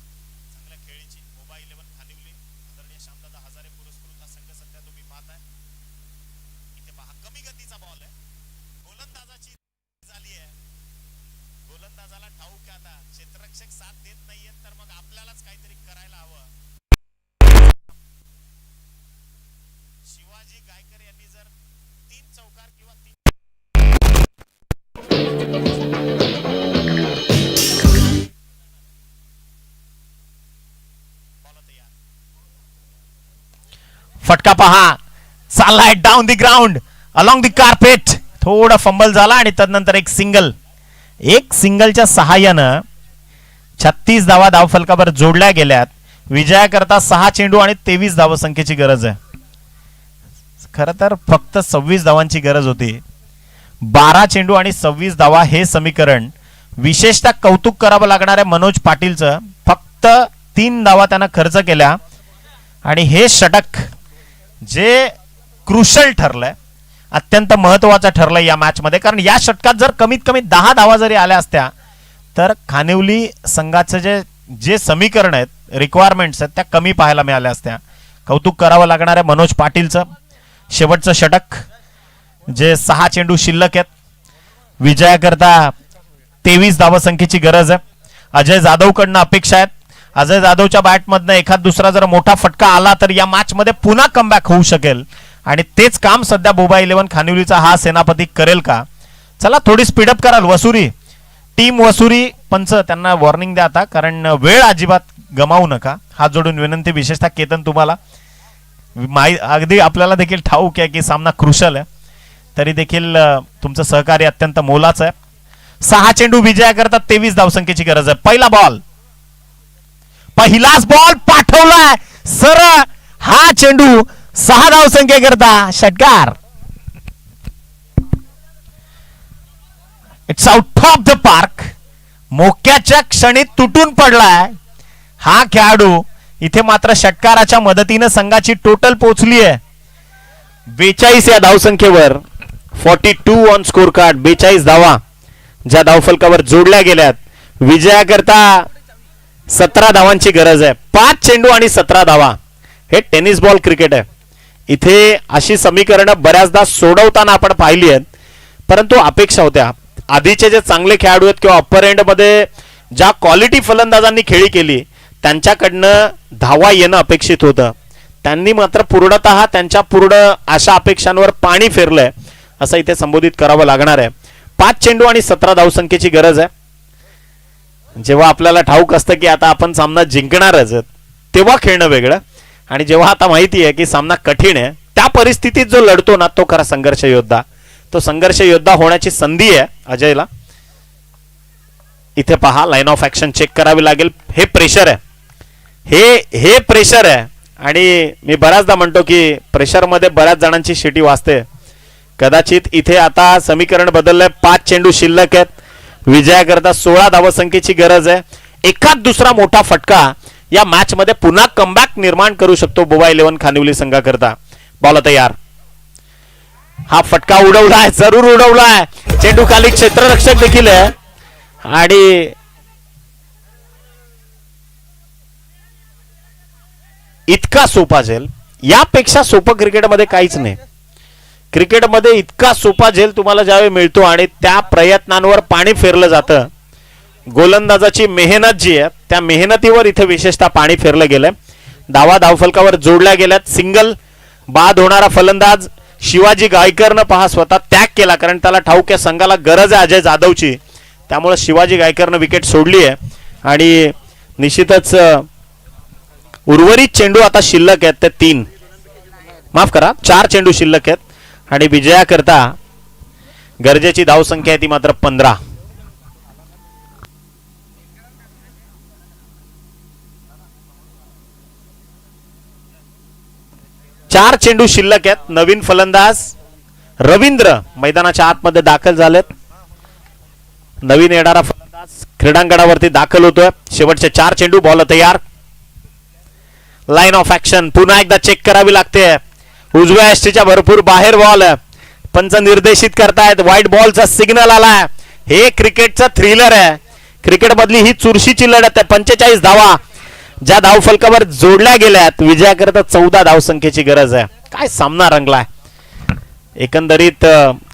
[SPEAKER 2] चांगल्या खेळीची. मुंबई 11 खानिवली आदरणीय श्यामदादा हजारे पुरस्कृत हा संघ सध्या तुम्ही पाहताय. इथे पहा कमी गतीचा बॉल आहे. गोलंदाजाची झाली आहे. गोलंदाजाला ठाऊक आहे आता क्षेत्ररक्षक साथ देत नाहीयेत तर मग आपल्यालाच काहीतरी करायला हवं. शिवाजी गायकर यांनी जर 3 चौकार किंवा 3
[SPEAKER 1] फटका पहा चाललाय down the ground along the carpet. थोडा फंबल झाला आणि त्यानंतर एक सिंगलच्या सहाय्यानं 36 धावा धावफलकावर जोडल्या गेल्यात. विजयाकरता 6 चेंडू आणि 23 धाव संख्येची गरज आहे. खरं तर फक्त 26 धावांची गरज होती. 12 चेंडू आणि 26 धावा हे समीकरण विशेषतः कौतुक करावं लागणाऱ्या मनोज पाटीलचं. फक्त 3 धावा त्यानं खर्च केल्या आणि हे षटक जे क्रुशल ठरलंय अत्यंत महत्वाचं ठरलंय या मॅच मध्ये. कारण या षटकात जर कमीत कमी 10 धावा जरी आल्या असत्या तर खानिवली संघाचं जे समीकरण आहेत रिक्वायरमेंट्स आहेत त्या कमी पाहायला मिळाल्या असत्या. कौतुक करावं लागणाऱ्या मनोज पाटीलचं. शेवटचं षटक जे 6 चेंडू शिल्लक आहेत. विजयाकरता 23 धावसंख्येची गरज आहे. अजय जाधवकडनं अपेक्षा आहेत. अजय जाधवच्या बॅटमधनं एखाद दुसरा जर मोठा फटका आला तर या मॅच मध्ये पुन्हा कमबॅक होऊ शकेल आणि तेच काम सध्या मुंबई 11 खानिवलीचा हा सेनापती करेल का. चला थोडी स्पीडअप कराल वसुरी टीम. वसुरी पंच त्यांना वॉर्निंग द्या आता कारण वेळ अजिबात गमावू नका. हात जोडून विनंती. विशेषतः केतन तुम्हाला अगदी आपल्याला देखील ठाऊक आहे की सामना क्रुशल आहे तरी देखील तुमचं सहकार्य अत्यंत मोलाचं आहे. 6 चेंडू विजयाकरता 23 धावसंख्येची गरज आहे. पहिलाच बॉल पाठवलाय सरळ. हा चेंडू 6 धावसंख्येकरता षटकार. It's out of the park. मोक्याच्या क्षणी तुटून पडलाय हा खेळाडू. इथे मात्र षटकाराच्या मदतीने संघाची टोटल पोहोचली आहे 42 या धावसंख्येवर. 42 ऑन स्कोर कार्ड. 42 धावा ज्या धावफलकावर जोडल्या गेल्यात. विजयाकरता
[SPEAKER 2] 17 धावांची गरज आहे. 5 चेंडू आणि 17 धावा. हे टेनिस बॉल क्रिकेट आहे. इथे अशी समीकरणं बऱ्याचदा सोडवताना आपण पाहिली आहेत, परंतु अपेक्षा होत्या आधीचे जे चांगले खेळाडू आहेत किंवा अप्पर एंड मध्ये ज्या क्वालिटी फलंदाजांनी खेळी केली त्यांच्याकडनं धावा येणं अपेक्षित होतं. त्यांनी मात्र पूर्णतः त्यांच्या पूर्ण आशा अपेक्षांवर पाणी फेरलंय असं इथे संबोधित करावं लागणार आहे. 5 चेंडू आणि 17 धावसंख्येची गरज आहे. जेव्हा आपल्याला ठाऊक असतं की आता आपण सामना जिंकणारच तेव्हा खेळणं वेगळं, आणि जेव्हा आता माहिती आहे की सामना कठीण आहे त्या परिस्थितीत जो लढतो ना तो खरा संघर्ष योद्धा. तो संघर्ष योद्धा होण्याची संधी आहे अजयला. इथे पहा लाईन ऑफ ऍक्शन चेक करावी लागेल. हे प्रेशर आहे, हे प्रेशर आहे, आणि मी बऱ्याचदा म्हणतो की प्रेशरमध्ये बऱ्याच जणांची शिटी वाजते. कदाचित इथे आता समीकरण बदललंय. 5 चेंडू शिल्लक आहेत. विजयाकरता 16 धावसंख्येची गरज आहे. एखाद दुसरा मोठा फटका या मॅच मध्ये पुन्हा कमबॅक निर्माण करू शकतो गोवा 11 खानिवली संघाकरता. बॉल तयार. हा फटका उडवलाय, जरूर उडवलाय. चेंडू खाली क्षेत्ररक्षक देखील आहे, आणि इतका सोपा झेल, यापेक्षा सोपं क्रिकेटमध्ये काहीच नाही. क्रिकेटमध्ये इतका सोपा झेल तुम्हाला ज्यावेळी मिळतो आणि त्या प्रयत्नांवर पाणी फेरलं जातं. गोलंदाजाची मेहनत जी आहे त्या मेहनतीवर इथे विशेषतः पाणी फेरलं गेलंय. धावा धावफलकावर जोडल्या गेल्यात. सिंगल बाद होणारा फलंदाज शिवाजी गायकरनं पहा स्वतः त्याग केला, कारण त्याला ठाऊक आहे संघाला गरज आहे अजय जाधवची. त्यामुळे शिवाजी गायकरनं विकेट सोडली आहे, आणि निश्चितच उर्वरित चेंडू आता शिल्लक आहेत ते 3, माफ करा 4 चेंडू शिल्लक आहेत, आणि विजयाकरता गरजेची धावसंख्या आहे ती मात्र 15. चार चेंडू शिल्लक आहेत. नवीन फलंदाज रवींद्र मैदानाच्या आतमध्ये दाखल झालेत. नवीन येणारा फलंदाज क्रीडांगणावरती दाखल होतोय. शेवटचे 4 चेंडू. बॉल तयार. लाईन ऑफ ऍक्शन पुन्हा एकदा चेक करावी लागते. उजव्या यष्टीच्या भरपूर बाहेर बॉल. पंच निर्देशित करतायत. व्हाईट बॉलचा सिग्नल आलाय. हे क्रिकेटचं थ्रिलर आहे. क्रिकेट मधली ही चुरशीची लढत आहे. 45 धावा ज्या धावफलकावर जोडल्या गेल्यात. विजयाकरता 14 धावसंख्येची गरज आहे. काय सामना रंगलाय. एकंदरीत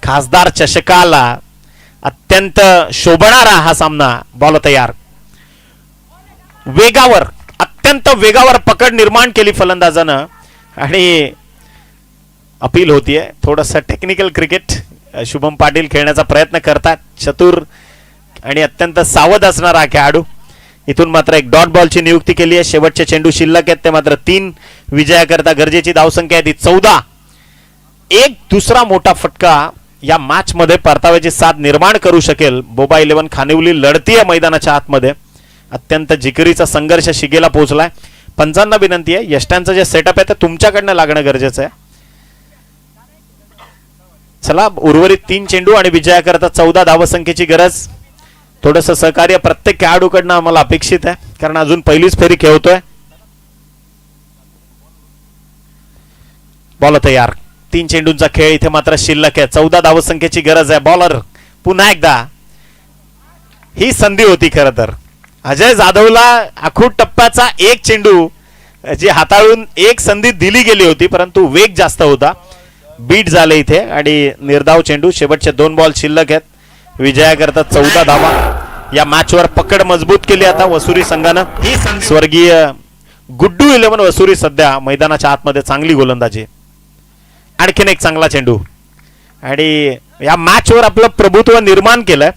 [SPEAKER 2] खासदार चषकाला अत्यंत शोभणारा हा सामना. बॉल तयार. वेगावर, अत्यंत वेगावर पकड निर्माण केली फलंदाजानं, आणि अपील होतीये थोडंसं टेक्निकल क्रिकेट. शुभम पाटील खेळण्याचा प्रयत्न करतात. चतुर आणि अत्यंत सावध असणारा खेळाडू. इथून मात्र एक डॉट बॉलची नियुक्ती केली आहे. शेवटचे चेंडू शिल्लक आहेत ते मात्र 3. विजयाकरता गरजेची धावसंख्या आहे ती 14. एक दुसरा मोठा फटका या मॅच मध्ये परताव्याची साथ निर्माण करू शकेल. गोवा 11 खानिवली लढतीय मैदानाच्या आतमध्ये. अत्यंत जिकिरीचा संघर्ष शिगेला पोहोचलाय. पंचांना विनंती आहे, यष्ट्यांचं जे सेटअप आहे ते तुमच्याकडनं लागणं गरजेचं आहे. चला, उर्वरित 3 चेंडू आणि विजयाकरता 14 धावसंख्येची गरज. थोडंसं सहकार्य प्रत्येक खेळाडूकडनं आम्हाला अपेक्षित आहे, कारण अजून पहिलीच फेरी खेळतोय. बॉल तयार. 3 चेंडूंचा खेळ इथे मात्र शिल्लक आहे. 14 धावसंख्येची गरज आहे. बॉलर पुन्हा एकदा. ही संधी होती खरं तर अजय जाधवला. आखूड टप्प्याचा एक चेंडू जी हाताळून एक संधी दिली गेली होती, परंतु वेग जास्त होता. बीट झाले इथे आणि निर्धाव चेंडू. शेवटचे 2 बॉल शिल्लक आहेत. विजयाकरता 14 धावा. या मॅचवर पकड मजबूत केली आता वसुरी संघानं. स्वर्गीय गुड्डू 11 वसुरी सध्या मैदानाच्या आतमध्ये चांगली गोलंदाजी. आणखीन एक चांगला चेंडू, आणि या मॅचवर आपलं प्रभुत्व निर्माण केलंय.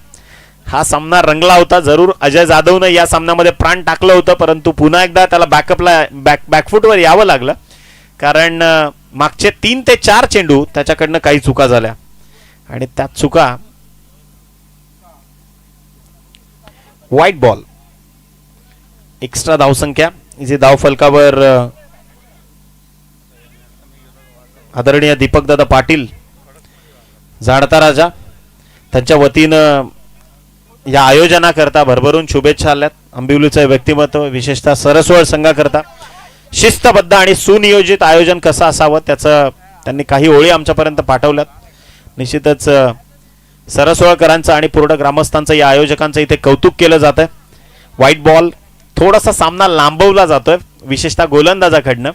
[SPEAKER 2] हा सामना रंगला होता. जरूर अजय जाधवनं या सामन्यामध्ये प्राण टाकलं होतं, परंतु पुन्हा एकदा त्याला बॅकअपला बॅकफुटवर यावं लागलं, कारण मागचे 3 ते 4 चेंडू त्याच्याकडनं काही चुका झाल्या, आणि त्या चुका. White ball. एक्स्ट्रा धावसंख्या जी धावफलकावर आदरणीय दीपकदादा पाटील झाडता राजा त्यांच्या वतीनं या आयोजनाकरता भरभरून शुभेच्छा आल्यात. आंबिवलीचं व्यक्तिमत्व विशेषतः सरसवळ संघाकरता शिस्तबद्ध आणि सुनियोजित आयोजन कसं असावं त्याचं त्यांनी काही ओळी आमच्यापर्यंत पाठवल्यात. निश्चितच सरसवळकरांचं आणि पूर्ण ग्रामस्थांचं या आयोजकांचं इथे कौतुक केलं जात आहे. व्हाईट बॉल थोडासा सामना लांबवला जातोय विशेषतः गोलंदाजाकडनं.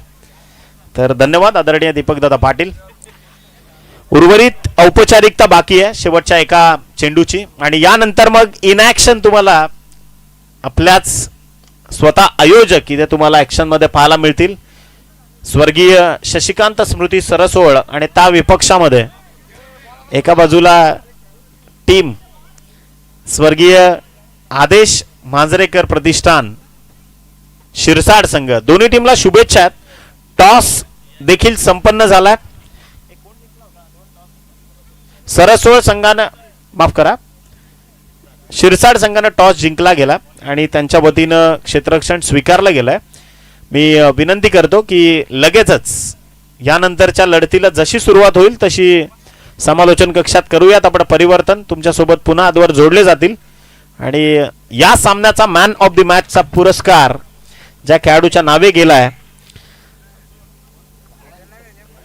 [SPEAKER 2] तर धन्यवाद आदरणीय दीपकदादा पाटील. उर्वरित औपचारिकता बाकी आहे शेवटच्या एका चेंडूची आणि यानंतर मग इनॅक्शन तुम्हाला आपल्याच स्वतः आयोजक इथे तुम्हाला ऍक्शन मध्ये पाहायला मिळतील. स्वर्गीय शशिकांत स्मृती सरसोळ आणि त्या विपक्षामध्ये एका बाजूला टीम स्वर्गीय आदेश मांजरेकर प्रतिष्ठान शिरसाड संघ. दोन्ही टीमला शुभेच्छा आहेत. टॉस देखील संपन्न झालाय. सरसोळ संघानं माफ करा शिरसाड संघानं टॉस जिंकला गेला आणि त्यांच्या वतीनं क्षेत्ररक्षण स्वीकारलं गेलंय. मी विनंती करतो की लगेचच यानंतरच्या लढतीला जशी सुरुवात होईल तशी समालोचन कक्षात करूयात आपण परिवर्तन. तुमच्यासोबत पुन्हा आजवर जोडले जातील आणि या सामन्याचा मॅन ऑफ द मॅचचा पुरस्कार ज्या खेळाडूच्या नावे गेलाय